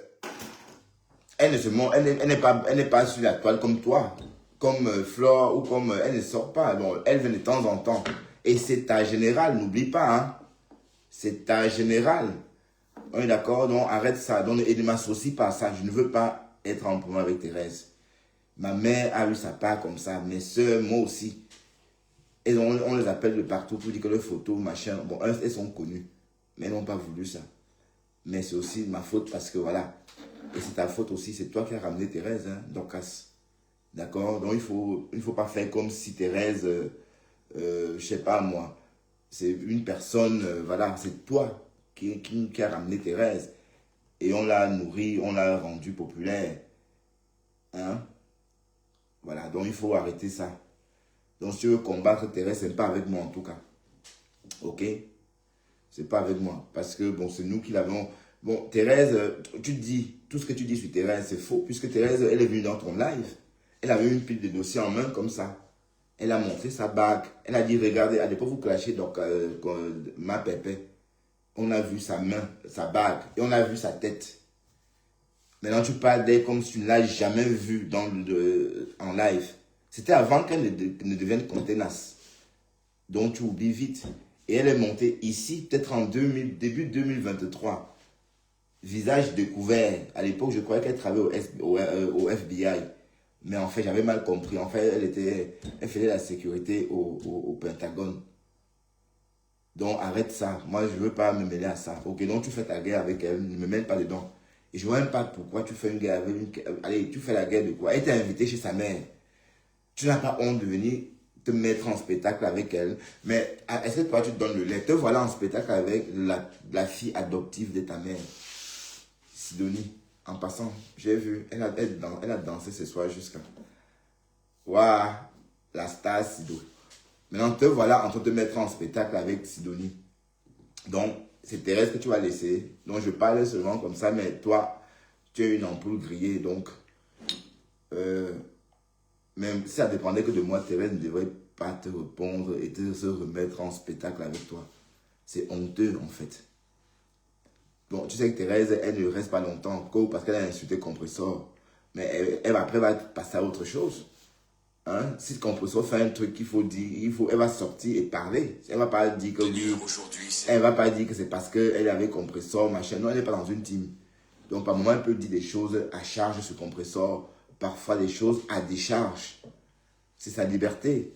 n'est pas sur la toile comme toi. Comme Flore ou comme... elle ne sort pas. Bon, elle vient de temps en temps. Et c'est ta générale, n'oublie pas. Hein. C'est ta générale. On est d'accord, donc arrête ça. Donc, et ne m'associe pas à ça. Je ne veux pas être en problème avec Thérèse. Ma mère a eu sa part comme ça. Mes soeurs, moi aussi. Et on les appelle de partout pour dire que leurs photos, machin. Bon, elles sont connues. Mais elles n'ont pas voulu ça. Mais c'est aussi ma faute parce que voilà. Et c'est ta faute aussi. C'est toi qui as ramené Thérèse, hein, Dorcas. D'accord? Donc il faut pas faire comme si Thérèse, je sais pas moi, c'est une personne, voilà, c'est toi qui a ramené Thérèse. Et on l'a nourrie, on l'a rendue populaire. Hein? Voilà, donc il faut arrêter ça. Donc si tu veux combattre Thérèse, c'est pas avec moi en tout cas. Ok? C'est pas avec moi. Parce que bon, c'est nous qui l'avons. Bon, Thérèse, tu dis, tout ce que tu dis sur Thérèse, c'est faux, puisque Thérèse, elle est venue dans ton live. Elle avait une pile de dossiers en main comme ça. Elle a montré sa bague. Elle a dit, regardez, à l'époque, vous clashez donc ma pépé. On a vu sa main, sa bague, et on a vu sa tête. Maintenant, tu parles d'elle comme si tu ne l'as jamais vue en live. C'était avant qu'elle ne devienne contenace. Donc, tu oublies vite. Et elle est montée ici, peut-être en début 2023. Visage découvert. À l'époque, je croyais qu'elle travaillait au FBI. Mais en fait, j'avais mal compris. En fait, elle faisait la sécurité au Pentagone. Donc, arrête ça. Moi, je ne veux pas me mêler à ça. Ok, donc tu fais ta guerre avec elle. Ne me mêle pas dedans. Et je ne vois même pas pourquoi tu fais une guerre avec Allez, tu fais la guerre de quoi? Elle t'a invité chez sa mère. Tu n'as pas honte de venir te mettre en spectacle avec elle. Mais est-ce que toi, tu te donnes le lait? Te voilà en spectacle avec la fille adoptive de ta mère. Sidonie. En passant, j'ai vu, elle a dansé ce soir jusqu'à... Waouh, la star Sido. Maintenant, te voilà en train de te mettre en spectacle avec Sidonie. Donc, c'est Thérèse que tu vas laisser. Donc, je parle seulement comme ça, mais toi, tu es une ampoule grillée. Donc, même si ça dépendait que de moi, Thérèse ne devrait pas te répondre et se remettre en spectacle avec toi. C'est honteux, en fait. Bon, tu sais que Thérèse, elle ne reste pas longtemps parce qu'elle a insulté Compressor. Mais après, elle va passer à autre chose. Hein? Si Compressor fait un truc qu'il faut dire, elle va sortir et parler. Elle ne va pas dire que oui. Elle va pas dire que c'est parce qu'elle avait Compressor, machin. Non, elle n'est pas dans une team. Donc, par moment, elle peut dire des choses à charge sur Compressor. Parfois, des choses à décharge. C'est sa liberté.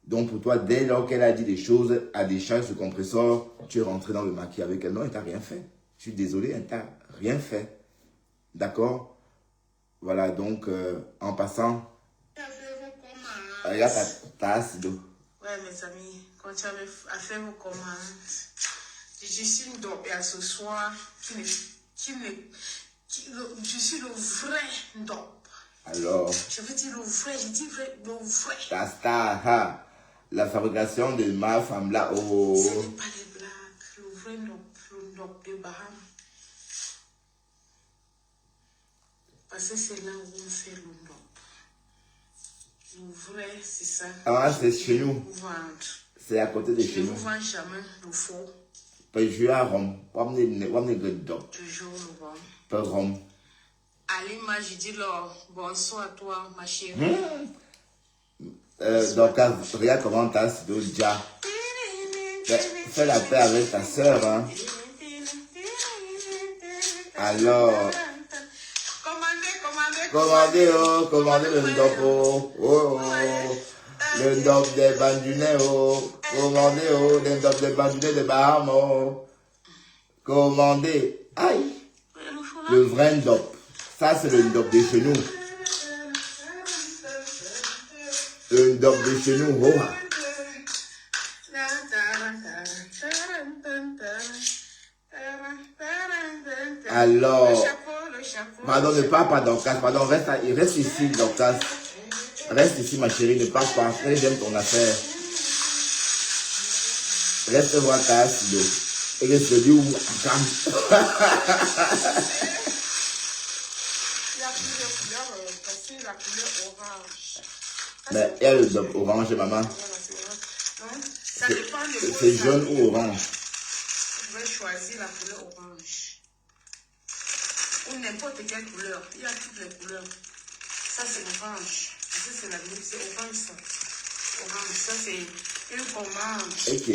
Donc, pour toi, dès lors qu'elle a dit des choses à décharge sur Compressor, tu es rentré dans le maquis avec elle. Non, elle t'a rien fait. Je suis désolé, elle t'a rien fait. D'accord? Voilà, donc, en passant, regarde ta tasse d'eau. Ouais, mes amis, quand tu avais fait vos commandes, je suis une dope à ce soir je suis le vrai dope. Alors, je veux dire le vrai, je dis le vrai. Ta star, ha, la fabrication de ma femme là, oh. Ce n'est pas des blagues, le vrai dope, le dope de Baham. Parce que c'est là où on fait le dope. Le vrai, c'est ça. Ah, c'est chez nous. Vendre. C'est à côté de chez Je nous. ne vends jamais le faux. Peut jouer à Rome. Pas amener good dog. Toujours le bon. Pas Rome. À l'image, je dis leur bonsoir à toi, ma chérie. Donc, regarde comment t'as ce déjà. Fais la paix avec ta soeur, hein. Alors. Commandez le dopo. Oh, oh. Le dop des bandunais, oh. Commandez, oh. Le dop des bandunais de Baham, oh. Commandez. Aïe. Le vrai dop. Ça, c'est le dop de chez nous. Le dop de chez nous, oh. Alors. Pardon, ne pars pas, Dorcas. Pardon, reste ici, Dorcas. Reste ici, ma chérie. Ne pars pas. Après, j'aime ton affaire. Reste voir ta Sido. Et reste le dire où en calme. Il y a plusieurs couleurs, parce que la couleur orange. Mais il y a le dop orange, maman. Ça dépend de c'est jaune ou orange. Je vais choisir la couleur orange. Ou n'importe quelle couleur. Il y a toutes les couleurs. Ça, c'est orange. Ça, c'est la nuit. C'est orange, ça. Orange. Ça, c'est une commande. Ok,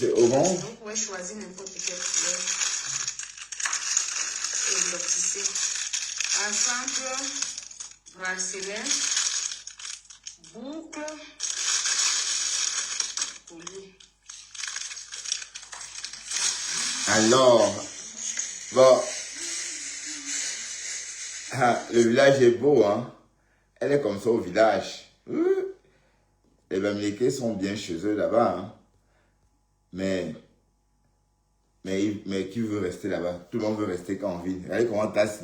c'est orange. Donc, vous pouvez choisir n'importe quelle couleur. Et le tisser. Ensemble, bracelet, boucle, collier. Alors, bon, le village est beau, hein. Elle est comme ça au village. Les Bamileke sont bien chez eux là-bas, hein. Mais qui veut rester là-bas? Tout le monde veut rester qu'en ville. Regardez comment Tasse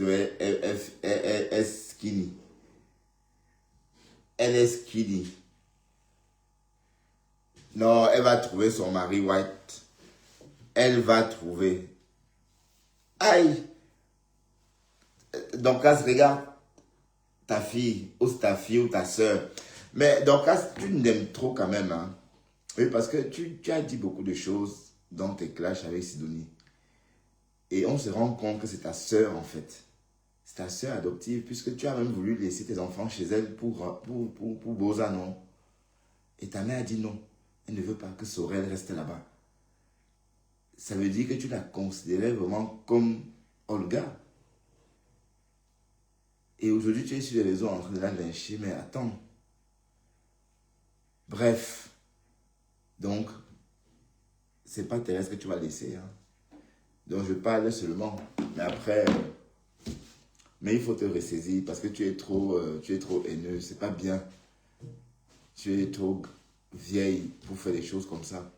est skinny. Elle est skinny. Non, elle va trouver son mari white. Elle va trouver. Aïe! Donc, regarde ta fille, ou ta soeur. Mais donc, tu l'aimes trop quand même, hein? Oui, parce que tu as dit beaucoup de choses dans tes clashs avec Sidonie. Et on se rend compte que c'est ta soeur, en fait. C'est ta soeur adoptive, puisque tu as même voulu laisser tes enfants chez elle pour Boza, non? Et ta mère a dit non. Elle ne veut pas que Sorel reste là-bas. Ça veut dire que tu la considérais vraiment comme Olga. Et aujourd'hui, tu es sur les réseaux en train de la lyncher, mais attends. Bref. Donc, c'est pas Thérèse que tu vas laisser. Hein. Donc, je parle seulement. Mais après, mais il faut te ressaisir parce que tu es trop haineux. C'est pas bien. Tu es trop vieille pour faire des choses comme ça.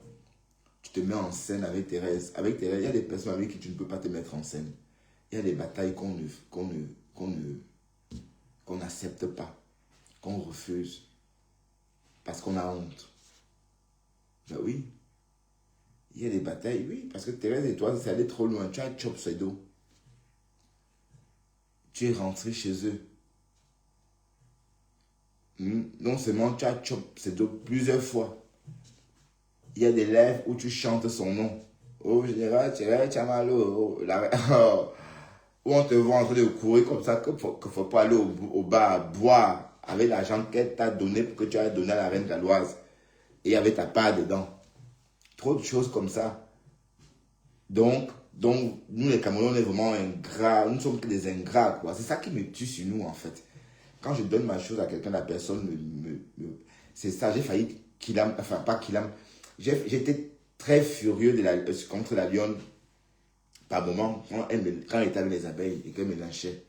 Tu te mets en scène avec Thérèse. Avec Thérèse, il y a des personnes avec qui tu ne peux pas te mettre en scène. Il y a des batailles qu'on n'accepte pas, qu'on refuse, parce qu'on a honte. Ben oui. Il y a des batailles, oui, parce que Thérèse et toi, c'est allé trop loin. Tu as chop Sedo. Tu es rentré chez eux. Non seulement tu as chop Sedo plusieurs fois. Il y a des lèvres où tu chantes son nom. Oh, général, Thérèse, Chamalo. Où on te voit en train de courir comme ça, qu'il ne faut pas aller au bar boire avec l'argent qu'elle t'a donné pour que tu aies donné à la reine galloise. Et avec ta part dedans. Trop de choses comme ça. Donc nous les Camerounais, on est vraiment ingrats. Nous ne sommes que des ingrats, quoi. C'est ça qui me tue sur nous, en fait. Quand je donne ma chose à quelqu'un, la personne c'est ça, j'ai failli enfin pas qu'il j'étais très furieux contre la lionne. Par moment, quand elle était avec les abeilles et qu'elle me lynchait,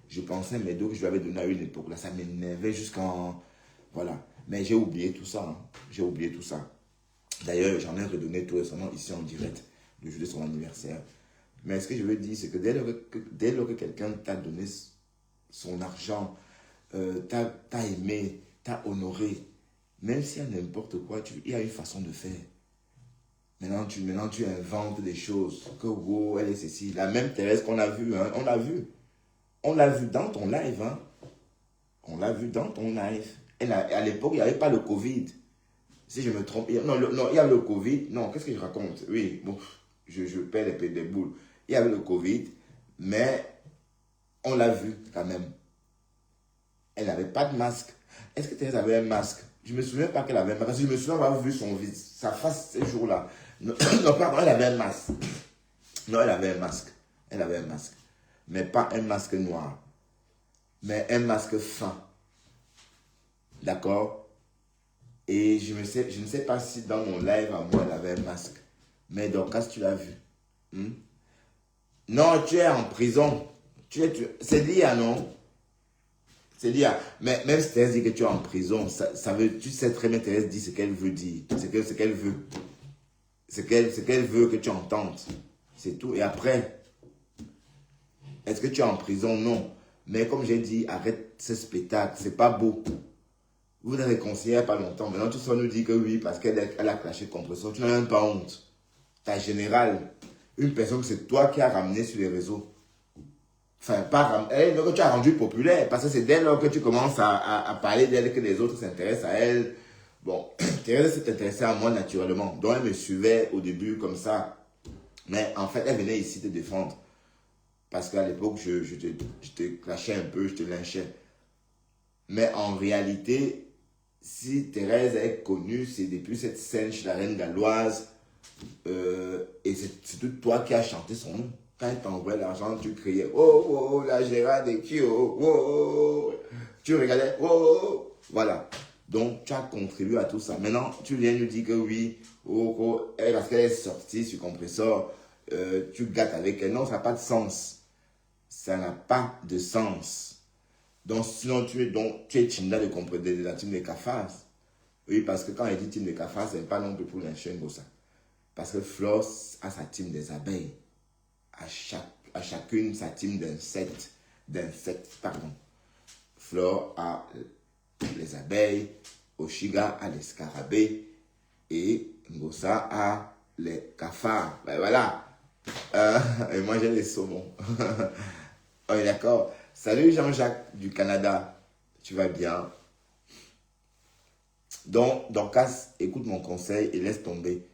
je pensais à mes dos que je lui avais donné à une époque. Là, ça m'énervait jusqu'en... Voilà. Mais j'ai oublié tout ça. Hein. J'ai oublié tout ça. D'ailleurs, j'en ai redonné tout récemment ici en direct, le jour de son anniversaire. Mais ce que je veux dire, c'est que dès lors que quelqu'un t'a donné son argent, t'a aimé, t'a honoré, même s'il y a n'importe quoi, il y a une façon de faire. Maintenant, tu inventes des choses. Que wow, elle est ceci. La même Thérèse qu'on a vue, hein, on l'a vue. On l'a vue dans ton live. Hein. On l'a vue dans ton live. À l'époque, il n'y avait pas le Covid. Si je me trompe. Non, il y a le Covid. Non, qu'est-ce que je raconte? Oui, bon, je perds des boules. Il y avait le Covid, mais on l'a vue quand même. Elle n'avait pas de masque. Est-ce que Thérèse avait un masque? Je ne me souviens pas qu'elle avait un masque. Parce que je me souviens avoir vu sa face ces jours-là. Non, pardon, elle avait un masque. Non, elle avait un masque. Elle avait un masque. Mais pas un masque noir. Mais un masque fin. D'accord? Et je ne sais pas si dans mon live à moi, elle avait un masque. Mais donc, qu'est-ce que tu l'as vu? Non, tu es en prison. C'est Lia, non? C'est Lia. Mais même si Thérèse dit que tu es en prison, ça veut, tu sais très bien, Thérèse dit ce qu'elle veut dire. Ce qu'elle veut. Ce qu'elle veut que tu entendes. C'est tout. Et après, est-ce que tu es en prison? Non. Mais comme j'ai dit, arrête ce spectacle. C'est pas beau. Vous vous êtes réconciliés il n'y a pas longtemps. Maintenant, tu vas nous dire que oui, parce qu'elle a clashé contre ça. Tu n'as même pas honte. Ta générale, une personne que c'est toi qui as ramené sur les réseaux. Enfin, pas ramené, que tu as rendu populaire. Parce que c'est dès lors que tu commences à parler d'elle que les autres s'intéressent à elle. Bon, Thérèse s'est intéressée à moi naturellement. Donc, elle me suivait au début comme ça. Mais en fait, elle venait ici te défendre. Parce qu'à l'époque, je te clashais un peu, je te lynchais. Mais en réalité, si Thérèse est connue, c'est depuis cette scène chez la reine galloise. Et c'est tout toi qui as chanté son nom. Quand elle t'envoyait l'argent, tu criais « Oh, oh, oh, la Gérard de qui, oh, oh, oh. » Tu regardais « Oh, oh. » Voilà. Donc, tu as contribué à tout ça. Maintenant, tu viens nous dire que oui, oh, oh, parce qu'elle est sortie sur compresseur, tu gâtes avec elle. Non, ça n'a pas de sens. Ça n'a pas de sens. Donc, sinon, tu es Tinda de la team des Cafas. Oui, parce que quand il dit team des Cafas, ce n'est pas non plus pour les chiens ça. Parce que Flore a sa team des abeilles. À chacune sa team d'insectes. Pardon. Flore a les abeilles, Oshiga a les scarabées et Ngosa a les cafards. Ben voilà. Et moi j'ai les saumons. On est d'accord. Salut Jean-Jacques du Canada. Tu vas bien? Donc, Dorcas, écoute mon conseil et laisse tomber.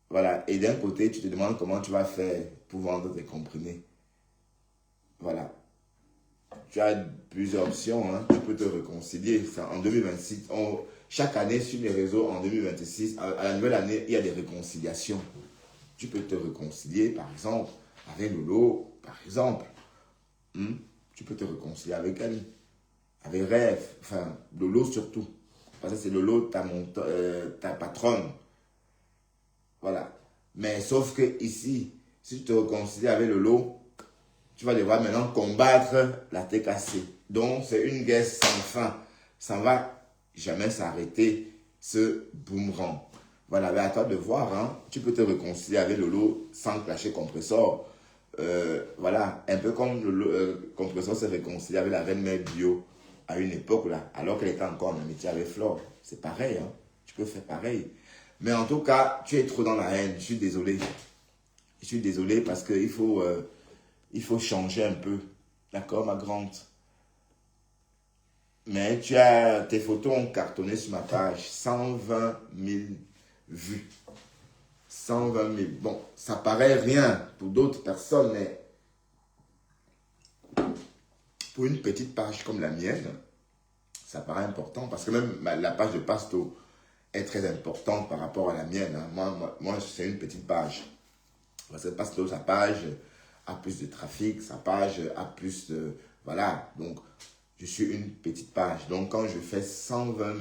Voilà. Et d'un côté, tu te demandes comment tu vas faire pour vendre tes comprimés. Voilà. Tu as plusieurs options, hein. Tu peux te réconcilier. En 2026, chaque année sur les réseaux, en 2026, à la nouvelle année, il y a des réconciliations. Tu peux te réconcilier, par exemple, avec Lolo, par exemple. Tu peux te réconcilier avec elle, avec Rêve, enfin, Lolo surtout. Parce que c'est Lolo, ta patronne. Voilà. Mais sauf que ici, si tu te réconcilies avec Lolo, tu vas devoir maintenant combattre la TKC. Donc, c'est une guerre sans fin. Ça ne va jamais s'arrêter, ce boomerang. Voilà, mais à toi de voir. Hein. Tu peux te réconcilier avec Lolo sans clasher Compressor. Voilà, un peu comme Compressor s'est réconcilié avec la reine mère Bio à une époque, là, alors qu'elle était encore en amitié avec Flore. C'est pareil, hein. Tu peux faire pareil. Mais en tout cas, tu es trop dans la haine. Je suis désolé. Je suis désolé parce qu'il faut... il faut changer un peu. D'accord, ma grande? Mais tes photos ont cartonné sur ma page. 120 000 vues. 120 000. Bon, ça paraît rien pour d'autres personnes, mais pour une petite page comme la mienne, ça paraît important. Parce que même la page de Pasto est très importante par rapport à la mienne. Hein. Moi c'est une petite page. Parce que Pasto, sa page a plus de trafic, sa page a plus de... Voilà, donc je suis une petite page. Donc quand je fais 120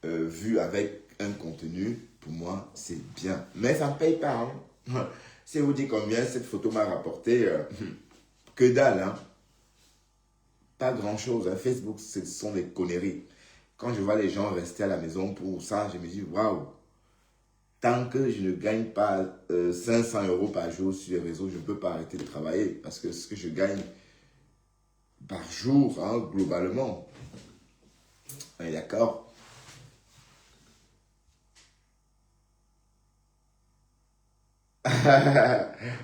000 vues avec un contenu, pour moi, c'est bien. Mais ça ne paye pas. Hein. Si je vous dis combien cette photo m'a rapporté, que dalle. Hein. Pas grand-chose. Hein. Facebook, ce sont des conneries. Quand je vois les gens rester à la maison pour ça, je me dis, waouh. Tant que je ne gagne pas 500 € par jour sur les réseaux, je ne peux pas arrêter de travailler. Parce que ce que je gagne par jour, hein, globalement, on est d'accord?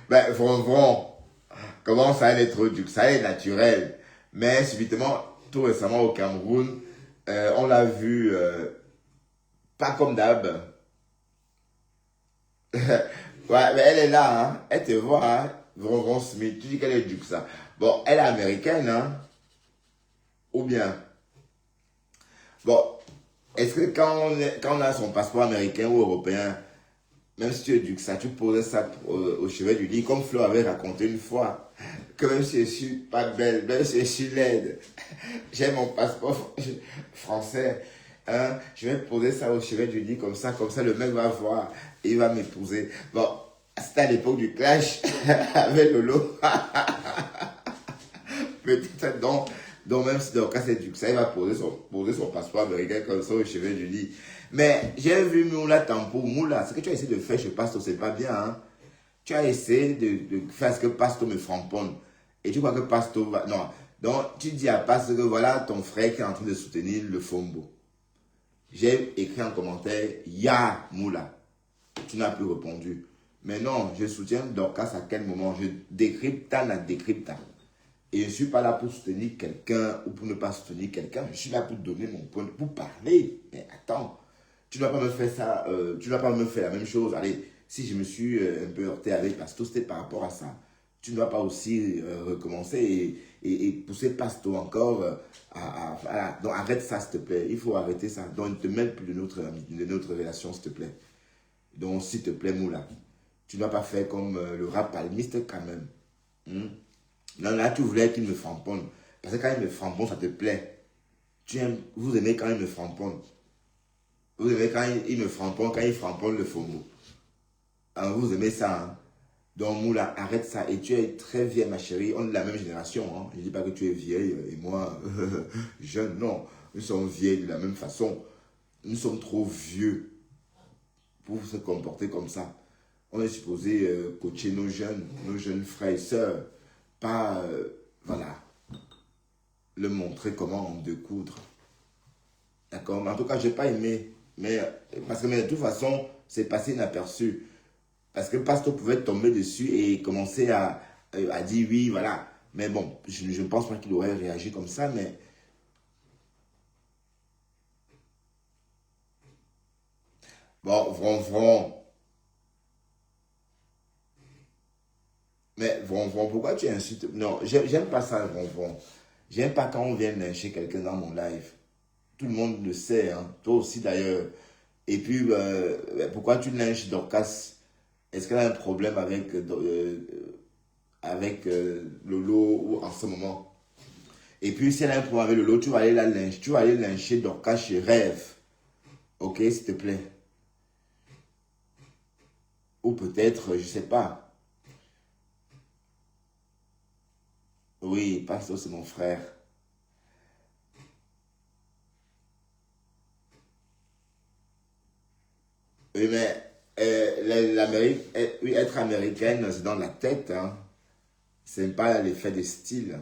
Ben, vraiment, comment ça allait être dur? Ça est naturel. Mais subitement, tout récemment au Cameroun, on l'a vu, pas comme d'hab. Ouais, mais elle est là, hein. Elle te voit, hein. Vron Smith. Tu dis qu'elle est duc, ça. Bon, elle est américaine, hein. Ou bien. Bon, est-ce que quand on a son passeport américain ou européen, même si tu es duc, ça, tu poses ça au chevet du lit, comme Flo avait raconté une fois, que même si je suis pas belle, même si je suis laide, j'ai mon passeport français. Hein, je vais poser ça au chevet du lit comme ça le mec va voir et il va m'épouser. Bon, c'était à l'époque du clash avec Lolo. Peut-être donc même si dans le cas c'est du ça, il va poser son passeport américain comme ça au chevet du lit. Mais j'ai vu Moula Tampo, Moula, ce que tu as essayé de faire chez Pasto, c'est pas bien. Hein? Tu as essayé de faire ce que Pasto me framponne. Et tu crois que Pasto va... Non. Donc tu dis à Pasto que voilà ton frère qui est en train de soutenir le Fombo. J'ai écrit en commentaire, Ya Moula. Tu n'as plus répondu. Mais non, je soutiens Dorcas à quel moment? Je décrypte la décrypta. Et je ne suis pas là pour soutenir quelqu'un ou pour ne pas soutenir quelqu'un. Je suis là pour donner mon point, pour parler. Mais attends, tu ne dois pas me faire ça, tu ne dois pas me faire la même chose. Allez, si je me suis un peu heurté avec Pasto, c'était par rapport à ça. Tu ne dois pas aussi recommencer et pousser Pasto encore voilà. Donc arrête ça, s'il te plaît. Il faut arrêter ça. Donc ne te mêle plus de notre relation, s'il te plaît. Donc s'il te plaît, Moula, tu ne dois pas faire comme le rap palmiste quand même. Non, là, tu voulais qu'il me framponne. Parce que quand il me framponne, ça te plaît. Vous aimez quand il me framponne. Vous aimez quand il me framponne, quand il framponne le faux mot. Vous aimez ça, hein? Donc, Moula, arrête ça. Et tu es très vieille, ma chérie. On est de la même génération. Hein. Je ne dis pas que tu es vieille et moi, jeune. Non, nous sommes vieilles de la même façon. Nous sommes trop vieux pour se comporter comme ça. On est supposé coacher nos jeunes frères et sœurs. Pas, voilà, le montrer comment on découdre. D'accord? En tout cas, je n'ai pas aimé. Mais, parce que mais de toute façon, c'est passé inaperçu. Parce que le pasteur pouvait tomber dessus et commencer à dire oui, voilà. Mais bon, je ne pense pas qu'il aurait réagi comme ça, mais... Bon, vron. Mais vron, pourquoi tu insultes? Non, j'aime pas ça, vron. J'aime pas quand on vient lyncher quelqu'un dans mon live. Tout le monde le sait, hein. Toi aussi d'ailleurs. Et puis, pourquoi tu lynches Dorcas? Est-ce qu'elle a un problème avec Lolo en ce moment? Et puis, si elle a un problème avec Lolo, tu vas aller la lyncher. Tu vas aller lyncher Dorcas chez Rêve. Ok, s'il te plaît. Ou peut-être, je sais pas. Oui, Pastor, c'est mon frère. Oui, mais l'Amérique, oui, être américaine, c'est dans la tête. Hein. C'est pas l'effet de style.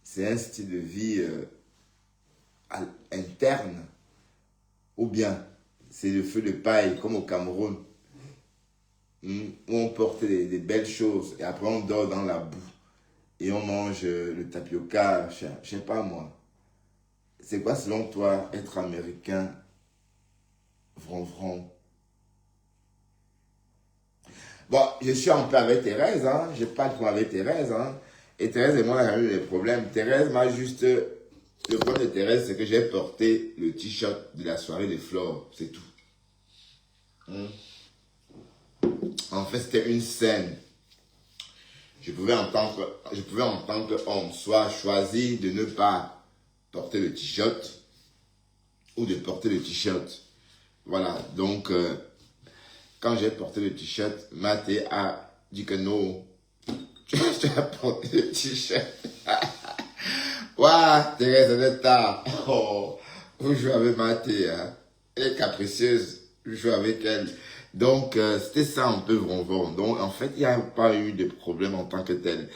C'est un style de vie interne. Ou bien, c'est le feu de paille, comme au Cameroun, où on porte des belles choses et après on dort dans la boue et on mange le tapioca, je sais pas moi. C'est quoi selon toi être américain, vron? Bon, je suis en paix avec Thérèse, hein. J'ai pas de problème avec Thérèse, hein. Et Thérèse et moi, on a eu des problèmes. Thérèse m'a juste... Le problème de Thérèse, c'est que j'ai porté le t-shirt de la soirée des Flores. C'est tout. En fait, c'était une scène. Je pouvais en tant qu'homme soit choisir de ne pas porter le t-shirt ou de porter le t-shirt. Voilà, donc quand j'ai porté le t-shirt, Mathé a dit que non, tu as porté le t-shirt. Waouh, Thérèse, elle est tard. Oh, vous jouez avec Mathé, hein. Elle est capricieuse, je joue avec elle. Donc, c'était ça un peu vron. Donc, en fait, il n'y a pas eu de problème en tant que tel.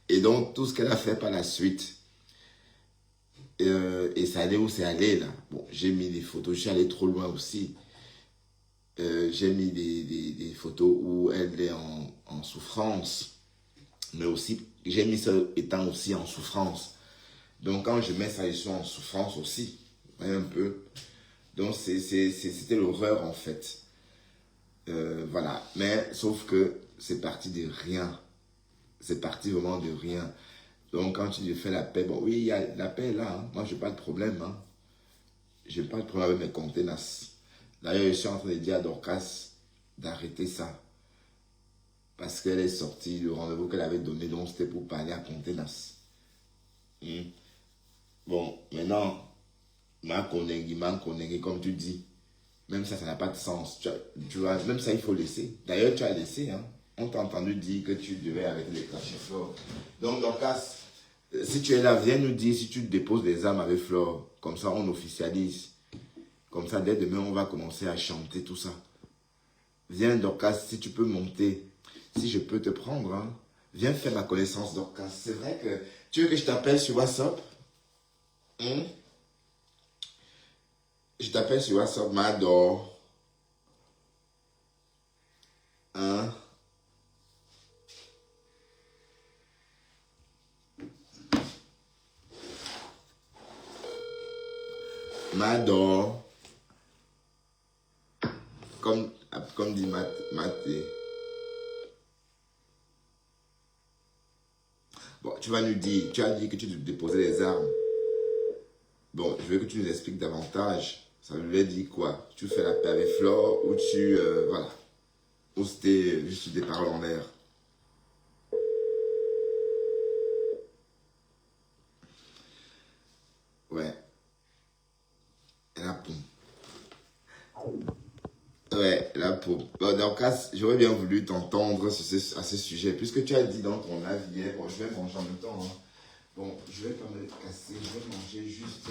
Et donc, tout ce qu'elle a fait par la suite, et ça allait où c'est allé, là. Bon, j'ai mis des photos, je suis allé trop loin aussi. J'ai mis des photos où elle est en souffrance. Mais aussi, j'ai mis ça étant aussi en souffrance. Donc, quand je mets ça, je suis en souffrance aussi. Un peu. Donc, c'était l'horreur, en fait. Voilà. Mais, sauf que c'est parti de rien. C'est parti vraiment de rien. Donc, quand tu fais la paix, bon, oui, il y a la paix là. Hein. Moi, je n'ai pas de problème. Hein. Je n'ai pas de problème avec mes contenants. D'ailleurs, je suis en train de dire à Dorcas d'arrêter ça. Parce qu'elle est sortie, le rendez-vous qu'elle avait donné, donc c'était pour parler à contenance. Bon, maintenant, ma konengi, comme tu dis, même ça n'a pas de sens. Tu vois, même ça, il faut laisser. D'ailleurs, tu as laissé, hein. On t'a entendu dire que tu devais arrêter les cachets Flore. Donc, Dorcas, si tu es là, viens nous dire si tu déposes des armes avec Flore. Comme ça, on officialise. Comme ça, dès demain, on va commencer à chanter tout ça. Viens, Dorcas, si tu peux monter. Si je peux te prendre, hein. Viens faire ma connaissance, Dorcas. C'est vrai que... Tu veux que je t'appelle sur WhatsApp? Je t'appelle sur WhatsApp, m'adore. Hein? M'adore. Comme dit Mathé. Bon, tu vas nous dire, tu as dit que tu déposais les armes. Bon, je veux que tu nous expliques davantage. Ça veut dire quoi? Tu fais la paix avec Flore ou tu... voilà. Ou c'était juste des paroles en l'air. Ouais. Elle a poum. Ouais, elle a chapeau. Bon, dans le cas, j'aurais bien voulu t'entendre à ce sujet, puisque tu as dit dans ton avis hier, bon, je vais manger en même temps, hein. Bon, je vais pas me casser, je vais manger juste...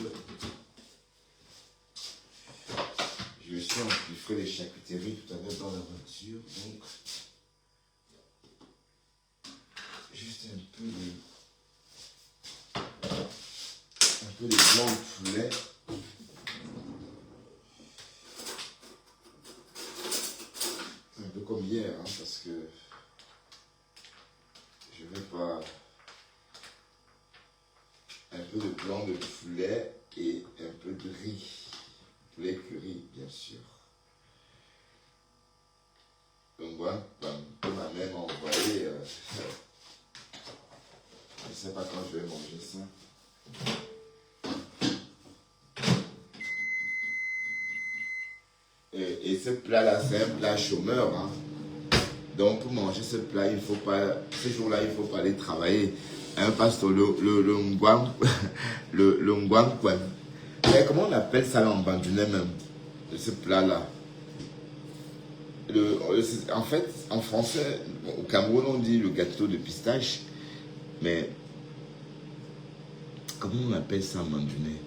Je me suis empiffré les charcuteries tout à l'heure dans la voiture, donc... Juste un peu de blanc de poulet. Un peu comme hier, hein, parce que je vais pas... Un peu de blanc de poulet et un peu de riz. Poulet curry, bien sûr. Donc voilà, ma mère m'a envoyé... je ne sais pas quand je vais manger ça. Et ce plat-là, c'est un plat chômeur, hein. Donc pour manger ce plat, il faut pas, ce jour-là, il ne faut pas aller travailler. Un pasteur, le ngwang, le ngwang. Mais comment on appelle ça en bandunais même, ce plat-là? En fait, en français, au Cameroun, on dit le gâteau de pistache. Mais comment on appelle ça en bandunais?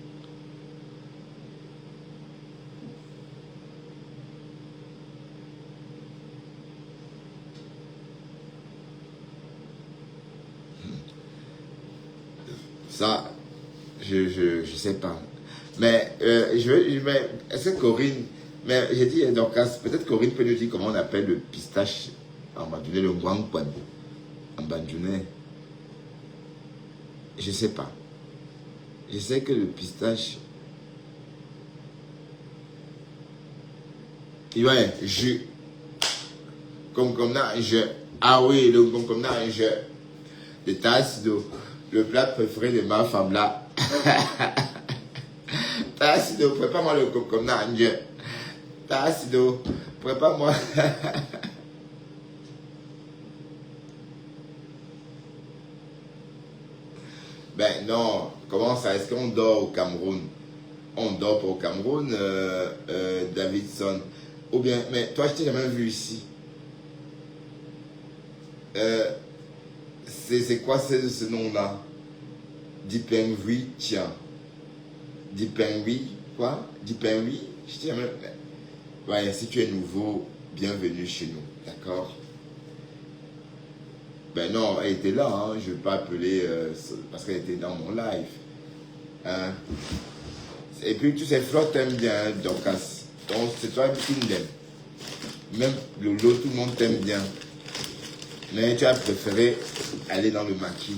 Ça, je sais pas. Mais, est-ce que Corinne, mais j'ai dit, donc, peut-être Corinne peut nous dire comment on appelle le pistache en bandunais, le ngwangkwan en bandunais. Je sais pas. Je sais que le pistache, ouais, comme là, ah oui, comme là, des tasses d'eau. Le plat préféré de ma femme là. Tasses d'eau, prépare-moi le comme là, tasses d'eau, prépare-moi. Ben non, comment ça? Est-ce qu'on dort au Cameroun? On dort pas au Cameroun, Davidson. Ou bien, mais toi, je t'ai jamais vu ici. C'est quoi ce nom-là? Dipengui, tiens. Dipengui, quoi? Dipengui? Je t'ai jamais... Ouais, si tu es nouveau, bienvenue chez nous, d'accord? Ben non, elle était là, hein. Je ne vais pas appeler parce qu'elle était dans mon live. Hein? Et puis, tu sais, Flo t'aime bien, hein, Dorcas. Donc, c'est toi qui l'aime. Même Lolo, tout le monde t'aime bien. Mais tu as préféré aller dans le maquis.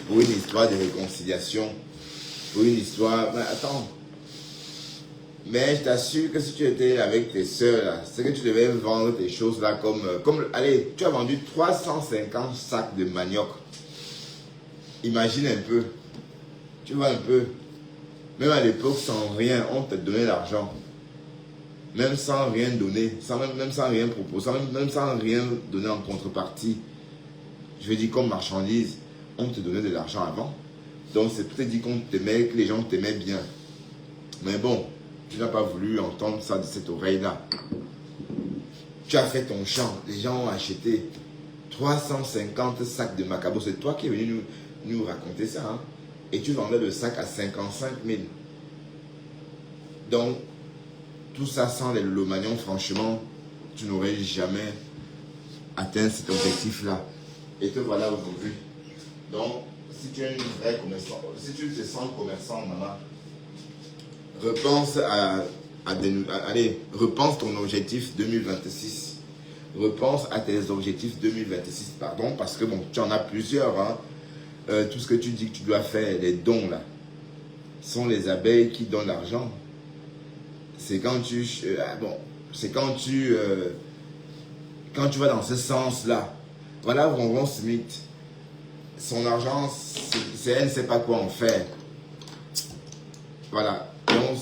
Pour une histoire de réconciliation. Pour une histoire... Mais attends. Mais je t'assure que si tu étais avec tes soeurs, c'est que tu devais vendre tes choses là comme... Allez, tu as vendu 350 sacs de manioc. Imagine un peu. Tu vois un peu. Même à l'époque, sans rien, on te donnait l'argent. Même sans rien donner, même sans rien proposer, même sans rien donner en contrepartie. Je veux dire, comme marchandise, on te donnait de l'argent avant. Donc c'est peut-être dit qu'on t'aimait, que les gens t'aimaient bien. Mais bon, tu n'as pas voulu entendre ça de cette oreille-là. Tu as fait ton champ, les gens ont acheté 350 sacs de macabo. C'est toi qui es venu nous raconter ça. Hein? Et tu vendais le sac à 55 000. Donc, tout ça sans les Lomagnon, franchement, tu n'aurais jamais atteint cet objectif-là. Et te voilà aujourd'hui. Donc, si tu es une vraie commerçante, si tu te sens commerçant, maman, repense allez, repense ton objectif 2026. Repense à tes objectifs 2026, pardon, parce que bon, tu en as plusieurs. Hein. Tout ce que tu dis que tu dois faire, les dons là, sont les abeilles qui donnent l'argent. C'est quand tu... c'est quand tu vas dans ce sens-là. Voilà Ronron Smith. Son argent, elle ne sait pas quoi en faire. Voilà. Donc,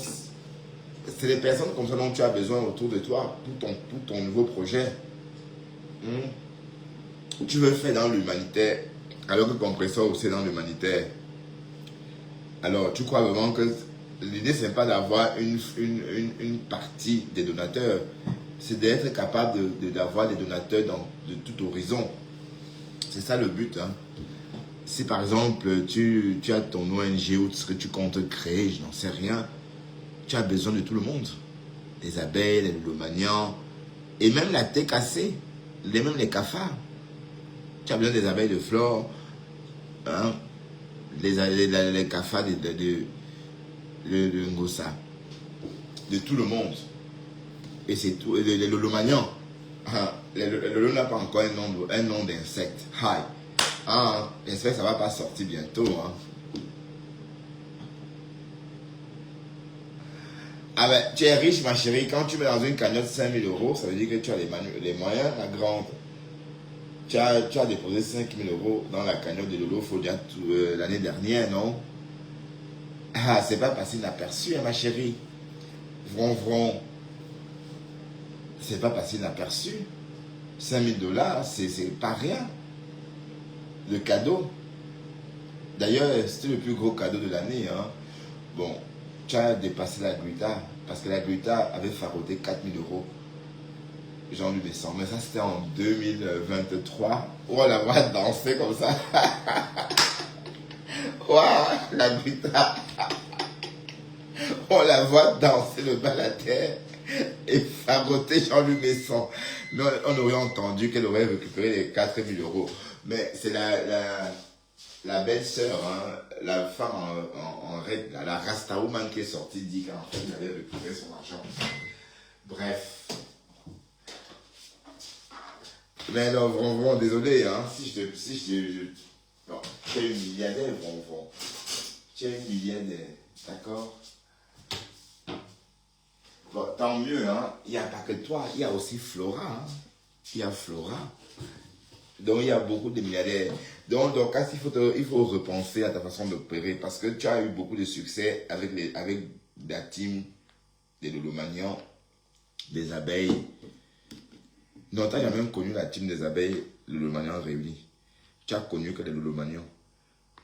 c'est des personnes comme ça dont tu as besoin autour de toi pour ton nouveau projet. Tu veux faire dans l'humanitaire, alors que Compressor aussi est dans l'humanitaire. Alors, tu crois vraiment que l'idée, ce n'est pas d'avoir une partie des donateurs. c'est d'être capable d'avoir des donateurs de tout horizon. C'est ça le but. Hein. Si par exemple, tu as ton ONG ou ce que tu comptes créer, je n'en sais rien, tu as besoin de tout le monde. Les abeilles, les lomanians, et même la TKC, même les cafards. Tu as besoin des abeilles de flore, hein, les cafards de Ngossa, de tout le monde. Et c'est tout. Les lomanians, hein, le lolo n'a pas encore un nom d'insecte. Hi. Ah, j'espère que ça ne va pas sortir bientôt. Hein. Ah ben, tu es riche, ma chérie. Quand tu mets dans une cagnotte 5 000 €, ça veut dire que tu as les moyens, la grande. Tu as déposé 5 000 € dans la cagnotte de Lolo Fodia l'année dernière, non? Ah, c'est pas passé inaperçu, hein, ma chérie. Vron, vron. C'est pas passé inaperçu. 5 000 $, c'est pas rien. Le cadeau. D'ailleurs, c'était le plus gros cadeau de l'année. Hein. Bon, tu as dépassé la Gluta, parce que la Gluta avait faroté 4 000 €. Jean-Luc Besson, mais ça c'était en 2023. Oh, la voix danser comme ça. Waouh, la Gluta. On la voit danser le bas la terre et faroter Jean-Luc Besson. Mais on aurait entendu qu'elle aurait récupéré les 4 000 €. Mais c'est la belle-sœur, hein, la femme en règle, la Rasta Woman qui est sortie, dit qu'en fait, elle avait récupéré son argent. Bref. Mais non, Vron, désolé, hein, non, tu es une milliardaire, Vron. Tu es une milliardaire, d'accord? Bon, tant mieux, hein, il n'y a pas que toi, il y a aussi Flora, hein. Il y a Flora. Donc, il y a beaucoup de milliardaires. Donc il faut repenser à ta façon d'opérer parce que tu as eu beaucoup de succès avec la team des Lolomanians, des abeilles. Non, tu n'as jamais connu la team des abeilles Lolomanians réunis. Tu as connu que les Lolomanians.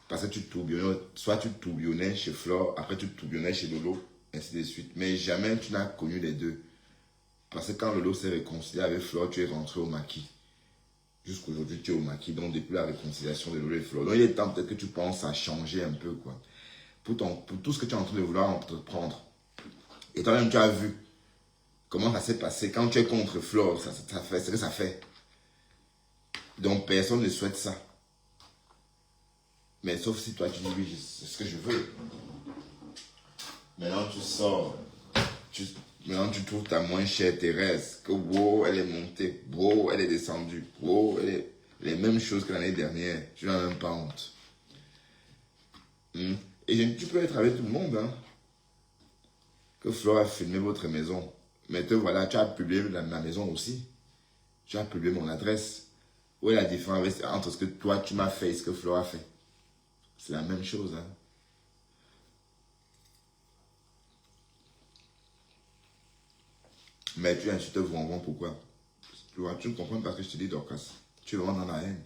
Parce que tu tourbillonnais, soit tu tourbillonnais chez Flore, après tu tourbillonnais chez Lolo, ainsi de suite. Mais jamais tu n'as connu les deux. Parce que quand Lolo s'est réconcilié avec Flore, tu es rentré au maquis. Jusqu'aujourd'hui, tu es au maquis, donc depuis la réconciliation de Lolo et Flore. Donc il est temps peut-être que tu penses à changer un peu, quoi. Pour tout ce que tu es en train de vouloir entreprendre. Et toi-même, tu as vu comment ça s'est passé. Quand tu es contre Flore, ça fait ce que ça fait. Donc personne ne souhaite ça. Mais sauf si toi tu dis oui, c'est ce que je veux. Maintenant tu sors. Maintenant tu trouves ta moins chère Thérèse. Que wow, elle est montée. Wow, elle est descendue. Wow, elle est les mêmes choses que l'année dernière. Tu n'as même pas honte. Et tu peux être avec tout le monde. Hein. Que Flore a filmé votre maison. Mais te voilà, tu as publié ma maison aussi. Tu as publié mon adresse. Où est la différence entre ce que toi tu m'as fait et ce que Flore a fait? C'est la même chose. Hein. Mais tu insultes Vron, pourquoi? Tu vois, tu ne comprends pas ce que je te dis, Dorcas. Tu es vraiment dans la haine.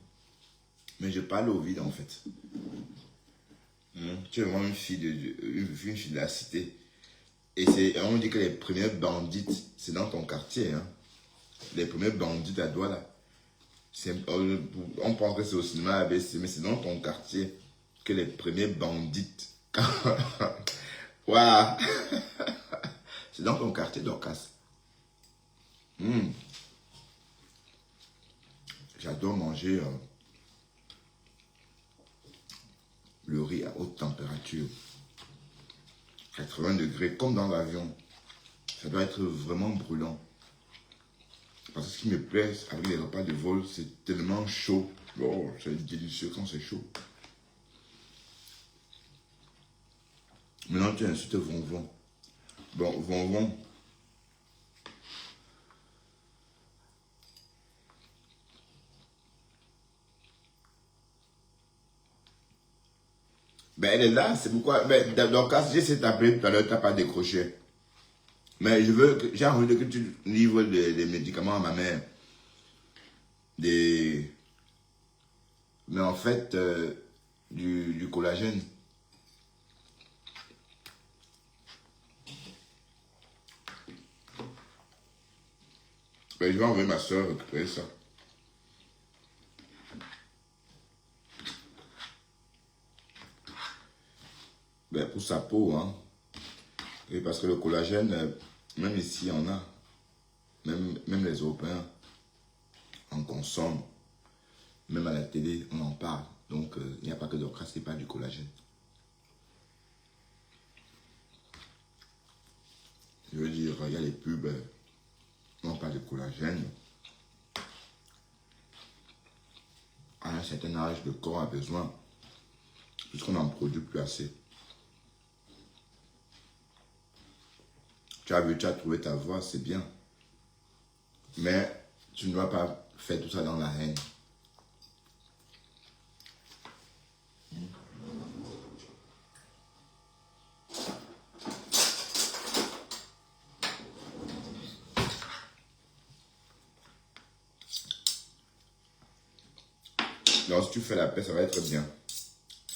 Mais je parle au vide, en fait. Tu es vraiment une fille de la cité. Et on dit que les premières bandites, c'est dans ton quartier. Hein. Les premières bandites à Douala. On pense que c'est au cinéma ABC, mais c'est dans ton quartier que les premiers bandites. Waouh! C'est dans ton quartier, Dorcas. J'adore manger le riz à haute température. 80 degrés, comme dans l'avion. Ça doit être vraiment brûlant. Parce que ce qui me plaît avec les repas de vol, c'est tellement chaud. Oh, c'est délicieux quand c'est chaud. Maintenant, tu insultes Vron. Bon, Vron. Ben, elle est là, c'est pourquoi. Ben, donc, quand j'ai essayé de t'appeler tout à l'heure, tu n'as pas décroché. Mais j'ai envie que tu livres des médicaments à ma mère. Mais en fait, du collagène. Ben, je vais envoyer ma soeur récupérer ça. Ben, pour sa peau, hein. Et parce que le collagène, même ici, on a. Même les Européens en consomment. Même à la télé, on en parle. Donc, il n'y a pas que Dorcas qui parle du collagène. Je veux dire, il y a les pubs, on parle de collagène. À un certain âge, le corps a besoin, puisqu'on n'en produit plus assez. Tu as vu, tu as trouvé ta voie, c'est bien. Mais tu ne dois pas faire tout ça dans la haine. Donc, si tu fais la paix, ça va être bien.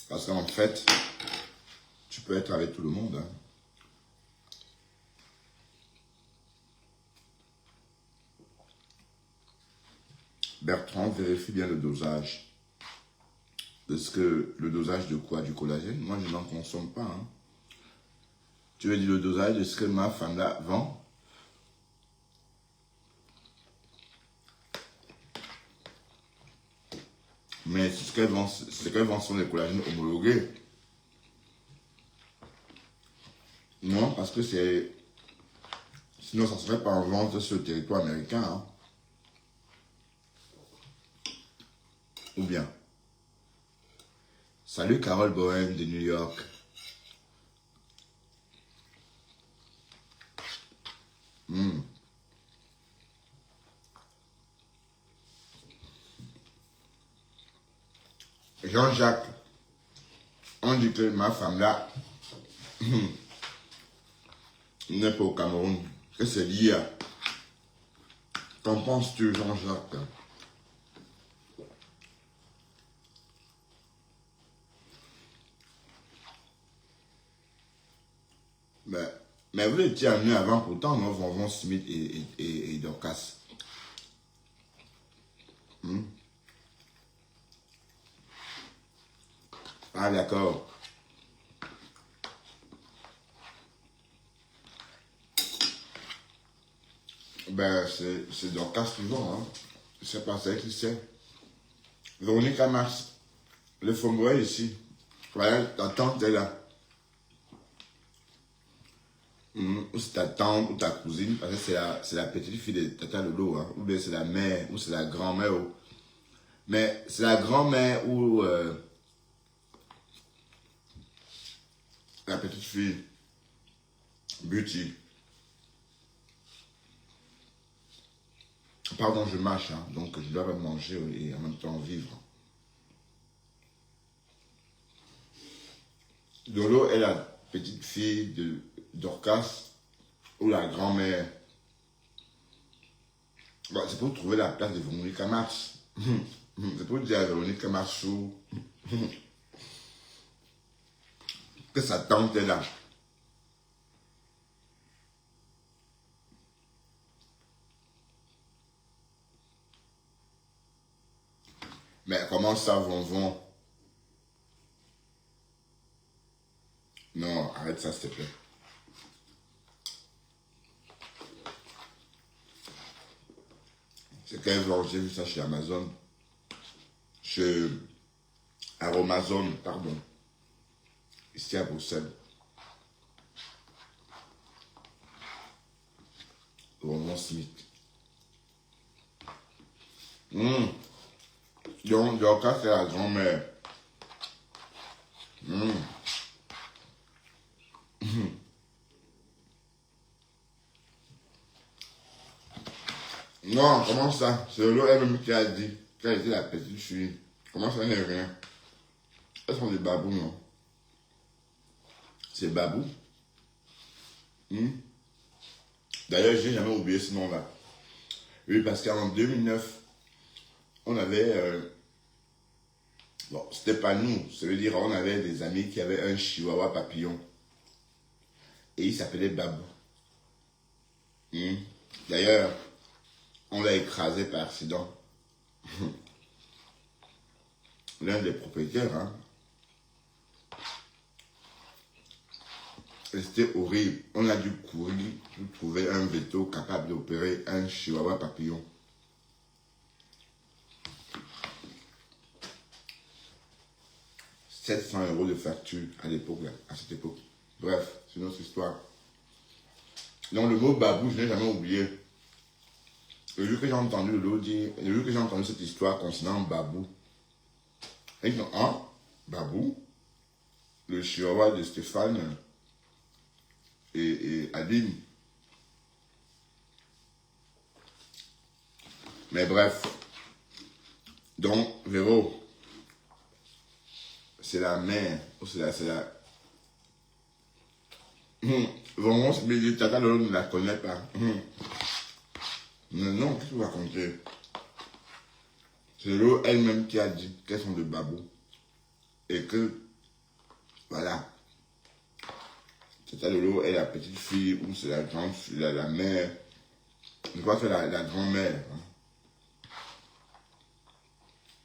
Parce qu'en fait, tu peux être avec tout le monde. Hein. Bertrand, vérifie bien le dosage. Est-ce que le dosage de quoi? Du collagène? Moi, je n'en consomme pas. Hein. Tu veux dire le dosage de ce que ma femme là vend? Mais ce qu'elle vend sont des collagènes homologués. Non, parce que c'est... Sinon, ça ne serait pas en vente sur le territoire américain. Hein. Ou bien. Salut Carole Bowen de New York. Jean-Jacques, on dit que ma femme là n'est pas au Cameroun. Que c'est lié à... Qu'en penses-tu, Jean-Jacques? Mais vous étiez amenés avant, pourtant, non, Vonvon, Smith et Dorcas. Ah, d'accord. Ben, c'est Dorcas toujours, hein. Je sais pas, c'est qui c'est. Véronique Amas, le Fongoé ici. Voilà, ta tante est là. Ou c'est ta tante ou ta cousine, parce que c'est la petite fille de Tata Lolo, hein. Ou bien c'est la mère, ou c'est la grand-mère. Mais c'est la grand-mère ou la petite fille. Beauty. Pardon, je mâche, hein, donc je dois pas manger et en même temps vivre. Dolo est la petite fille de Dorcas ou la grand-mère. Bon, c'est pour trouver la place de Véronique Amas. C'est pour dire à Véronique Amas que sa tante est là. Mais comment ça, Vonvon? Non, arrête ça, s'il te plaît. C'est quand j'ai vu ça chez Amazon. Chez Aromazone, pardon. Ici à Bruxelles. Vonvon Smith. Donc, Dorcas, c'est la grand-mère. Non, comment ça? C'est l'eau elle-même qui a dit qu'elle était la petite fille. Comment ça n'est rien? Elles sont des babous, non? C'est babou. D'ailleurs, j'ai jamais oublié ce nom-là. Oui, parce qu'en 2009, on avait... bon, c'était pas nous. Ça veut dire on avait des amis qui avaient un chihuahua papillon. Et il s'appelait Babou. D'ailleurs, on l'a écrasé par accident. L'un des propriétaires, hein. C'était horrible. On a dû courir pour trouver un veto capable d'opérer un chihuahua papillon. « 700 € de facture à l'époque, à cette époque. Bref, c'est notre histoire. Donc le mot babou, je n'ai jamais oublié. Le jour que j'ai entendu le jour que j'ai entendu cette histoire concernant babou, et dit, ah, babou, le chihuahua de Stéphane et Aline. Mais bref, donc Véro, c'est la mère, c'est la... Vraiment, Tata Lolo ne la connaît pas. Non, qu'est-ce que vous racontez? C'est Lolo elle-même qui a dit qu'elles sont de babou. Et que, voilà. Tata Lolo est la petite fille ou c'est la grande fille, la mère. Je crois que c'est la grand-mère.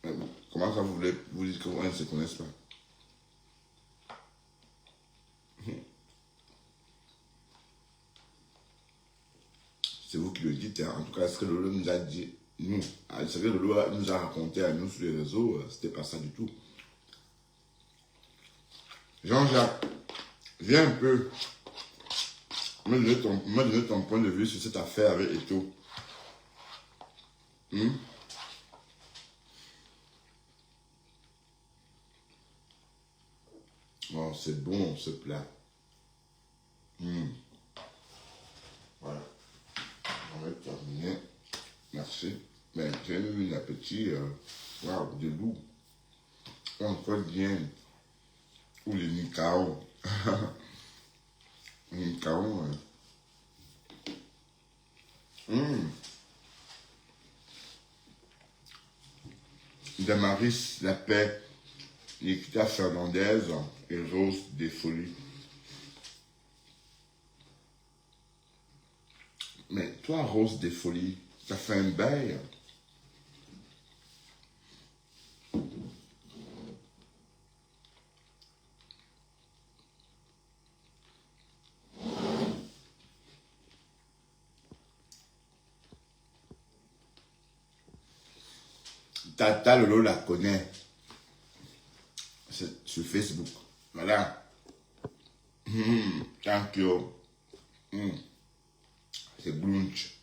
Hein. Comment ça vous voulez vous dites qu'on ne se connaissent pas? C'est vous qui le dites, hein. En tout cas, ce que Lolo nous a dit, nous, ce que Lolo nous a raconté à nous sur les réseaux, c'était pas ça du tout. Jean-Jacques, viens un peu me donner ton point de vue sur cette affaire avec Eto. Bon, c'est bon ce plat. Voilà. On va terminer. Merci. Mais j'ai eu un appétit, waouh, de loup. On peut bien. Ou les Nikao. Nikao. Damaris La Paix, Nikita Fernandez et Rose Desfolies. Mais toi, Rose Desfolies, ça fait un bail. Tata Lolo la connaît. C'est sur Facebook. Voilà. Thank you. C'est Glunch.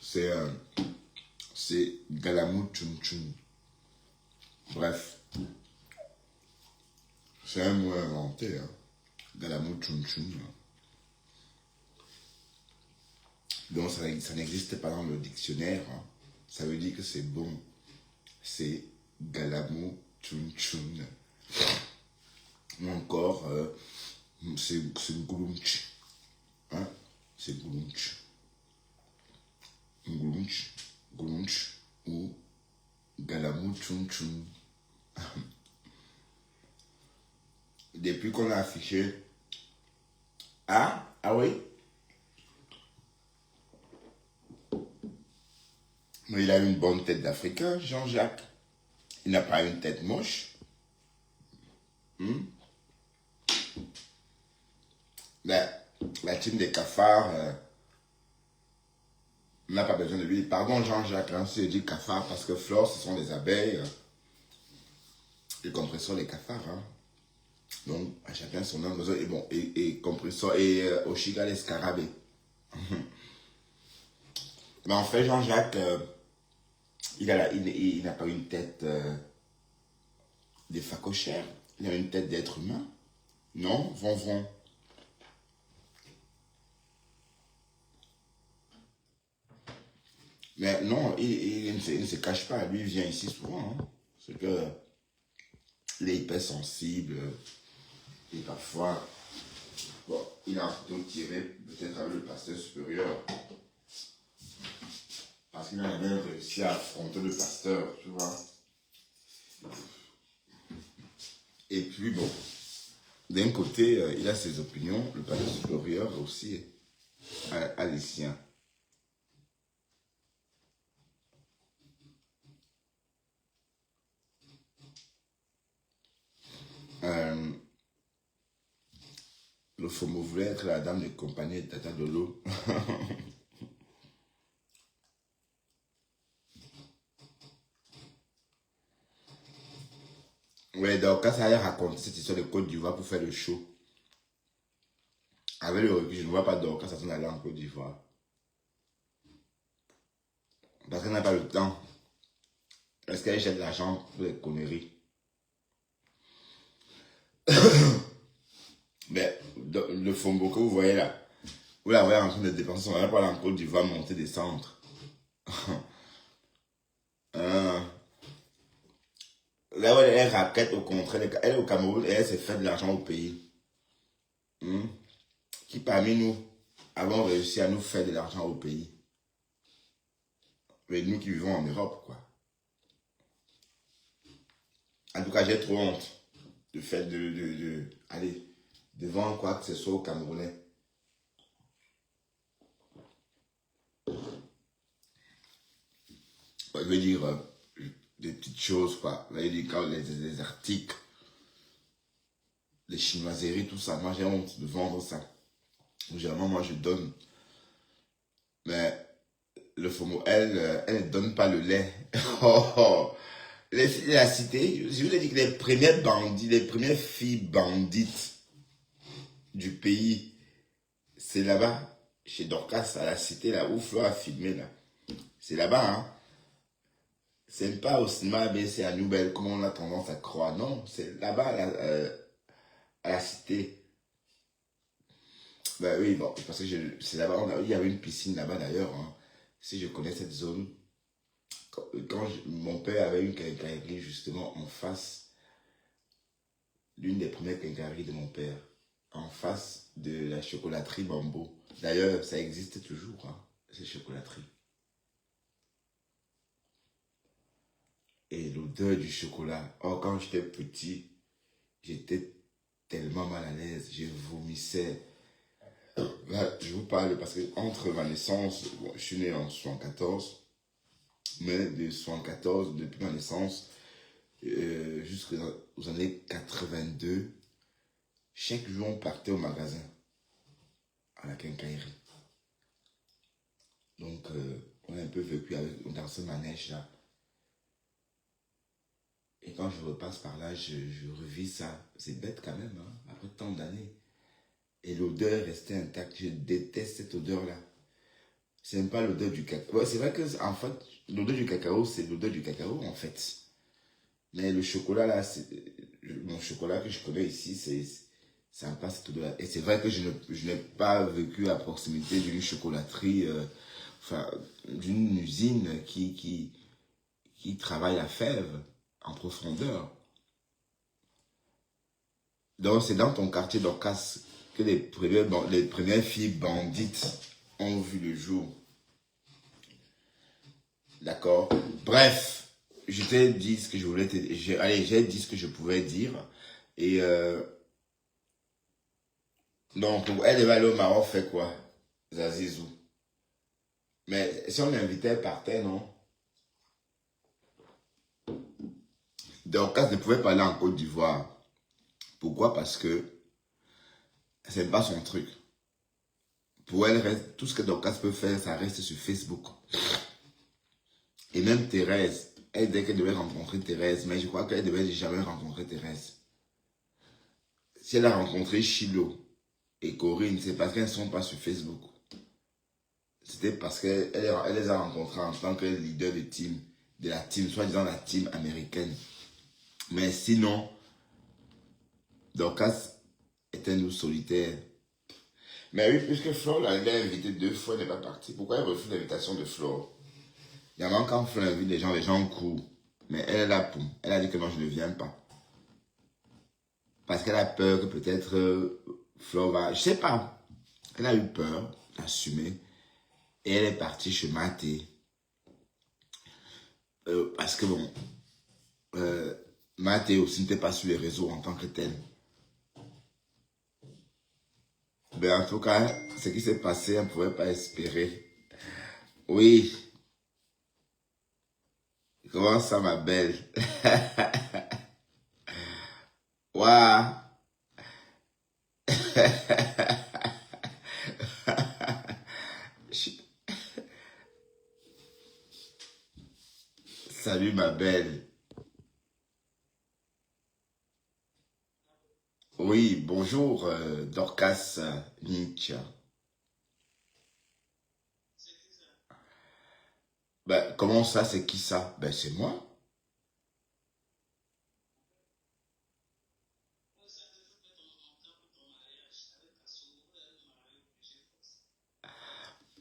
C'est Galamou Tchoum Tchoum. Bref. C'est un mot inventé. Hein. Galamou Tchoum Tchoum. Donc ça n'existe pas dans le dictionnaire. Hein. Ça veut dire que c'est bon. C'est Galamou Tchoum Tchoum. Ou encore, c'est Glunch. Hein? C'est Glunch. Glunch ou Galamou Tchoum Tchoum. Depuis qu'on a affiché. Ah oui. Mais il a une bonne tête d'Africain, Jean-Jacques. Il n'a pas une tête moche. La team des cafards n'a pas besoin de lui. Pardon Jean-Jacques, hein, si je dis cafards parce que Flore, ce sont les abeilles. Et compresseur, les cafards. Hein. Donc, à chacun son nom. Et bon, et compresseur, et Oshiga, les scarabées. Mais en fait, Jean-Jacques, il n'a pas une tête de facochère. Il a une tête d'être humain. Non, Von. Mais non, il ne se cache pas. Lui, il vient ici souvent. Hein. C'est que il est hyper sensible. Et parfois, bon, il a un peu tiré peut-être avec le pasteur supérieur. Parce qu'il a même réussi à affronter le pasteur, tu vois. Et puis bon, d'un côté, il a ses opinions, le pasteur supérieur aussi a les siens. FOMO voulait être la dame de compagnie de Tata Dolo. Ouais, donc quand ça allait raconter cette histoire de Côte d'Ivoire pour faire le show, avec le recul, je ne vois pas Dorcas s'en aller en Côte d'Ivoire. Parce qu'elle n'a pas le temps. Est-ce qu'elle jette de l'argent pour les conneries? Mais le fombo que vous voyez là, vous la voyez en train de dépenser son argent pour aller en Côte d'Ivoire, monter, descendre. Là où elle raquette, au contraire, elle est au Cameroun et elle s'est fait de l'argent au pays. Qui parmi nous avons réussi à nous faire de l'argent au pays? Mais nous qui vivons en Europe, quoi. En tout cas, j'ai trop honte du fait aller devant quoi que ce soit au Camerounais. Je veux dire, des petites choses, quoi. Je veux dire, quand les articles, les chinoiseries, tout ça, moi j'ai honte de vendre ça. Généralement, moi je donne. Mais le FOMO, elle ne donne pas le lait. Les filles de la cité, je vous ai dit que les premiers bandits, les premières filles bandites du pays, c'est là-bas, chez Dorcas, à la cité, là où Flo a filmé, là. C'est là-bas, hein. C'est pas au cinéma, mais c'est à Nouvelle, comme on a tendance à croire. Non, c'est là-bas, à la cité. Ben oui, bon, parce que c'est là-bas, il y avait une piscine là-bas d'ailleurs, hein. Si je connais cette zone, mon père avait une quincaillerie justement en face, l'une des premières quincailleries de mon père, en face de la chocolaterie Bambo. D'ailleurs, ça existe toujours, hein, ces chocolateries. Et l'odeur du chocolat, oh, quand j'étais petit, j'étais tellement mal à l'aise, je vomissais. Là, je vous parle parce que entre ma naissance, bon, je suis né en 74, mais de 74, depuis ma naissance, jusqu'aux années 82, chaque jour on partait au magasin, à la quincaillerie. Donc, on a un peu vécu dans ce manège-là. Et quand je repasse par là, je revis ça. C'est bête quand même, hein, après tant d'années. Et l'odeur restait intacte. Je déteste cette odeur-là. C'est même pas l'odeur du cacao. Ouais, c'est vrai que, en fait, l'odeur du cacao, c'est l'odeur du cacao, en fait. Mais le chocolat, là, mon chocolat que je connais ici, ça n'a pas cette odeur-là. Et c'est vrai que je n'ai pas vécu à proximité d'une chocolaterie, enfin, d'une usine qui travaille la fève en profondeur. Donc, c'est dans ton quartier d'Orcas que les premières filles bandites ont vu le jour. D'accord? Bref, je t'ai dit ce que je voulais te dire. Allez, j'ai dit ce que je pouvais dire. Et donc, elle devait aller au Maroc faire quoi? Zazizou. Mais si on l'invitait, elle partait, non? Dorcas ne pouvait pas aller en Côte d'Ivoire. Pourquoi? Parce que c'est pas son truc. Pour elle, tout ce que Dorcas peut faire, ça reste sur Facebook. Et même Thérèse, elle disait qu'elle devait rencontrer Thérèse, mais je crois qu'elle devait jamais rencontrer Thérèse. Si elle a rencontré Chilo et Corinne, c'est parce qu'elles ne sont pas sur Facebook. C'était parce qu'elle les a rencontrés en tant que leader de team, de la team, soi-disant la team américaine. Mais sinon, Dorcas était nous solitaire. Mais oui, puisque Flore l'a invité 2 fois, elle n'est pas partie. Pourquoi elle refuse l'invitation de Flore? Il y a même quand Flore invite les gens courent. Mais elle est là pour. Elle a dit que non, je ne viens pas. Parce qu'elle a peur que peut-être Flore va. Je sais pas. Elle a eu peur d'assumer. Et elle est partie chez Maté. Parce que bon. Maté aussi n'était pas sur les réseaux en tant que tel. Ben en tout cas, ce qui s'est passé, on ne pouvait pas espérer. Oui. Comment ça, ma belle? Waouh. Salut ma belle. Oui, bonjour Dorcas Nietzsche. Ben, comment ça, c'est qui ça? Ben, c'est moi.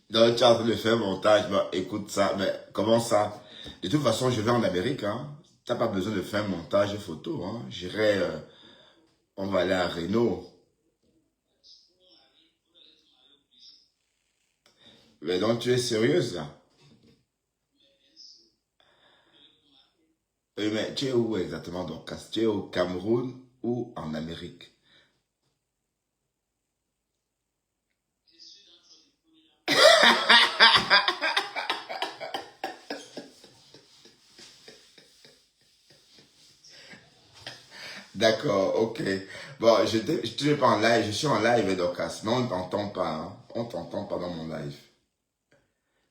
Donc, tu es en train de faire un montage. Ben, écoute ça. Mais comment ça? De toute façon, je vais en Amérique. Hein. Tu n'as pas besoin de faire un montage photo. Hein. J'irai, on va aller à Reno. Mais donc, tu es sérieuse là? Mais tu es où exactement, Dorcas? Tu es au Cameroun ou en Amérique? D'accord, ok. Bon, je te pas en live, je suis en live, Dorcas, mais on ne t'entend pas, hein. On ne t'entend pas dans mon live.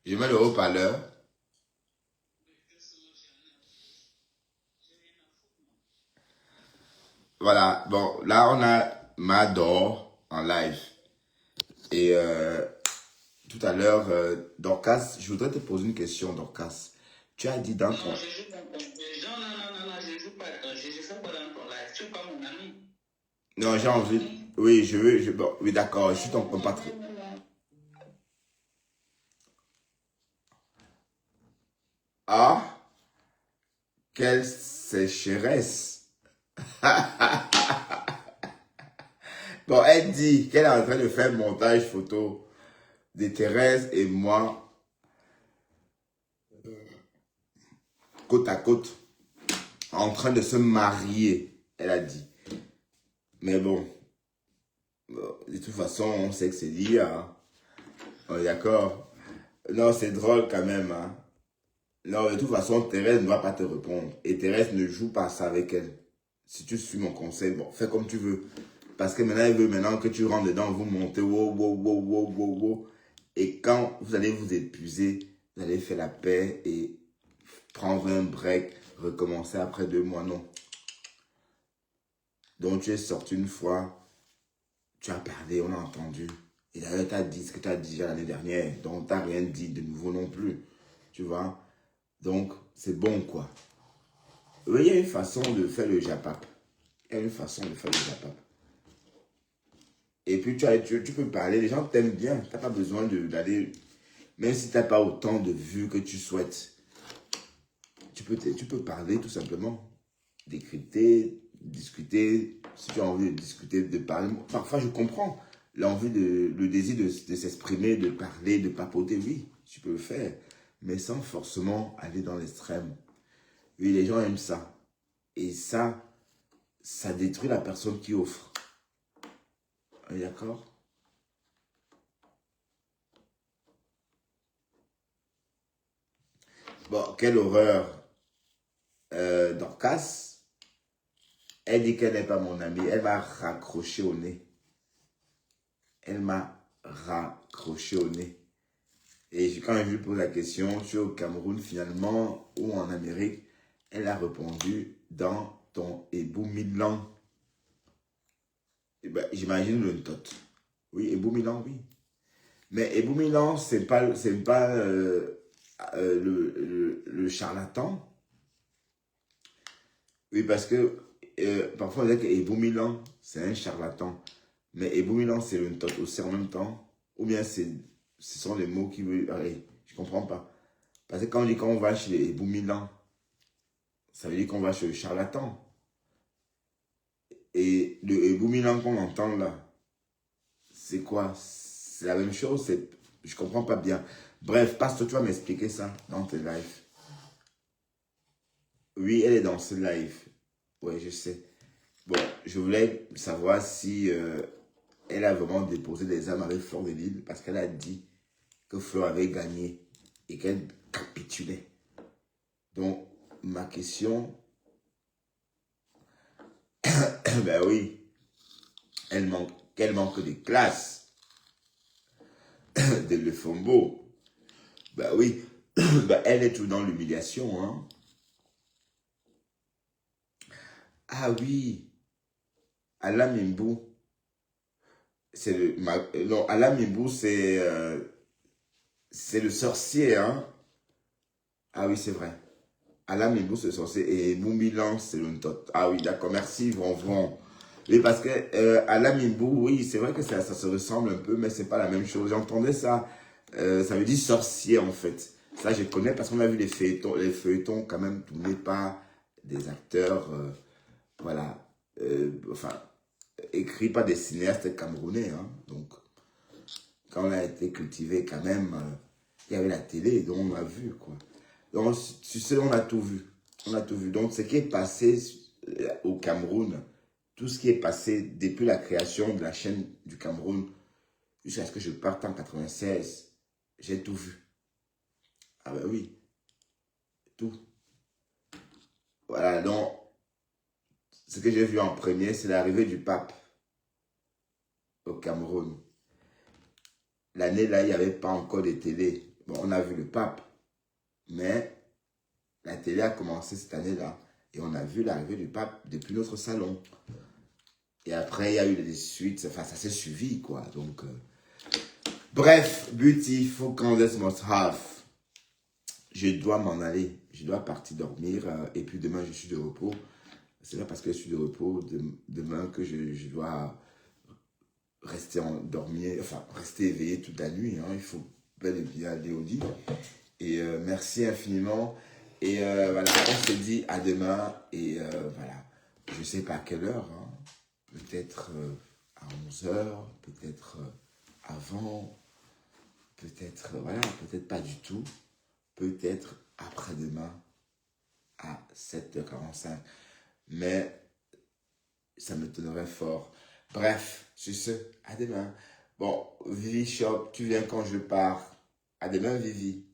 Je mets le haut-parleur. Voilà, bon, là on a Mador en live. Et tout à l'heure, Dorcas, je voudrais te poser une question, Dorcas. Tu as dit dans ton... Non, j'ai envie... Oui, je veux... bon, oui, d'accord, je suis ton compatriote. Ah, quelle sécheresse. Bon, elle dit qu'elle est en train de faire un montage photo de Thérèse et moi, côte à côte, en train de se marier, elle a dit. Mais bon, de toute façon, on sait que c'est lié, hein. On est d'accord? Non, c'est drôle quand même, hein. Non, de toute façon, Thérèse ne va pas te répondre. Et Thérèse ne joue pas ça avec elle. Si tu suis mon conseil, bon, fais comme tu veux. Parce que maintenant, elle veut maintenant que tu rentres dedans, vous montez, wow, wow, wow, wow, wow, wow. Et quand vous allez vous épuiser, vous allez faire la paix et prendre un break, recommencer après 2 mois, non. Donc, tu es sorti une fois, tu as parlé, on a entendu. Et d'ailleurs, tu as dit ce que tu as dit déjà l'année dernière. Donc, tu n'as rien dit de nouveau non plus. Tu vois? Donc, c'est bon, quoi. Oui, il y a une façon de faire le japap. Il y a une façon de faire le japap. Et puis, tu peux parler. Les gens t'aiment bien. Tu n'as pas besoin d'aller... Même si tu n'as pas autant de vues que tu souhaites. Tu peux parler tout simplement. Décrypter, discuter. Si tu as envie de discuter, de parler. Parfois, je comprends l'envie, le désir de s'exprimer, de parler, de papoter. Oui, tu peux le faire. Mais sans forcément aller dans l'extrême. Oui, les gens aiment ça. Et ça détruit la personne qui offre. D'accord? Bon, quelle horreur. Dorcas, elle dit qu'elle n'est pas mon amie. Elle m'a raccroché au nez. Elle m'a raccroché au nez. Et quand je lui pose la question, tu es au Cameroun finalement ou en Amérique, elle a répondu dans ton Ebou Milan. Eh ben, j'imagine le tot. Oui, Ebou Milan, oui. Mais Ebou Milan, c'est pas le charlatan. Oui, parce que parfois on dit que Ebou Milan, c'est un charlatan. Mais Ebou Milan, c'est le tot aussi en même temps. Ou bien ce sont les mots qui veulent. Allez, je comprends pas. Parce que quand on dit qu'on va chez les Ebou Milan, ça veut dire qu'on va chez le charlatan. Et le Ebou Milan qu'on entend là, c'est quoi? C'est la même chose? Je comprends pas bien. Bref, Pasteur, tu vas m'expliquer ça dans tes lives. Oui, elle est dans ce live. Ouais, je sais. Bon, je voulais savoir si elle a vraiment déposé des armes avec Fleur de Lille parce qu'elle a dit que Fleur avait gagné et qu'elle capitulait. Donc, ma question, ben oui, elle manque de classe, de le fombo. Ben oui, ben elle est tout dans l'humiliation, hein. Ah oui, Alamimbu. Non, Alamimbu, c'est le sorcier, hein. Ah oui, c'est vrai. Alamimbu, c'est le sorcier. Et Mumbilan, c'est le Ntot. Ah oui, d'accord, merci, Von. Oui, parce que Alamimbu, oui, c'est vrai que ça se ressemble un peu, mais c'est pas la même chose. J'entendais ça, ça veut dire sorcier, en fait. Ça, je connais parce qu'on a vu les feuilletons quand même tournés par des acteurs, voilà, enfin, écrits par des cinéastes camerounais, hein. Donc, quand on a été cultivé quand même, il y avait la télé, donc on a vu, quoi. Donc, tu sais, on a tout vu. On a tout vu. Donc, ce qui est passé au Cameroun, tout ce qui est passé depuis la création de la chaîne du Cameroun jusqu'à ce que je parte en 96, j'ai tout vu. Ah ben oui, tout. Voilà, donc, ce que j'ai vu en premier, c'est l'arrivée du pape au Cameroun. L'année là, il n'y avait pas encore de télé. Bon, on a vu le pape, mais la télé a commencé cette année-là. Et on a vu l'arrivée du pape depuis notre salon. Et après, il y a eu des suites. Enfin, ça s'est suivi, quoi. Donc, bref, beautiful Candace must have. Je dois m'en aller. Je dois partir dormir. Et puis demain, je suis de repos. C'est pas parce que je suis de repos demain que je dois rester dormir, enfin, rester éveillé toute la nuit. Hein. Il faut bel et bien aller au lit. Et merci infiniment. Et voilà, on se dit à demain. Et voilà, je sais pas à quelle heure. Hein. Peut-être à 11h, peut-être avant, peut-être, voilà, peut-être pas du tout. Peut-être après-demain à 7h45. Mais ça me donnerait fort. Bref, sur ce, à demain. Bon, Vivi Shop, tu viens quand je pars. À demain, Vivi.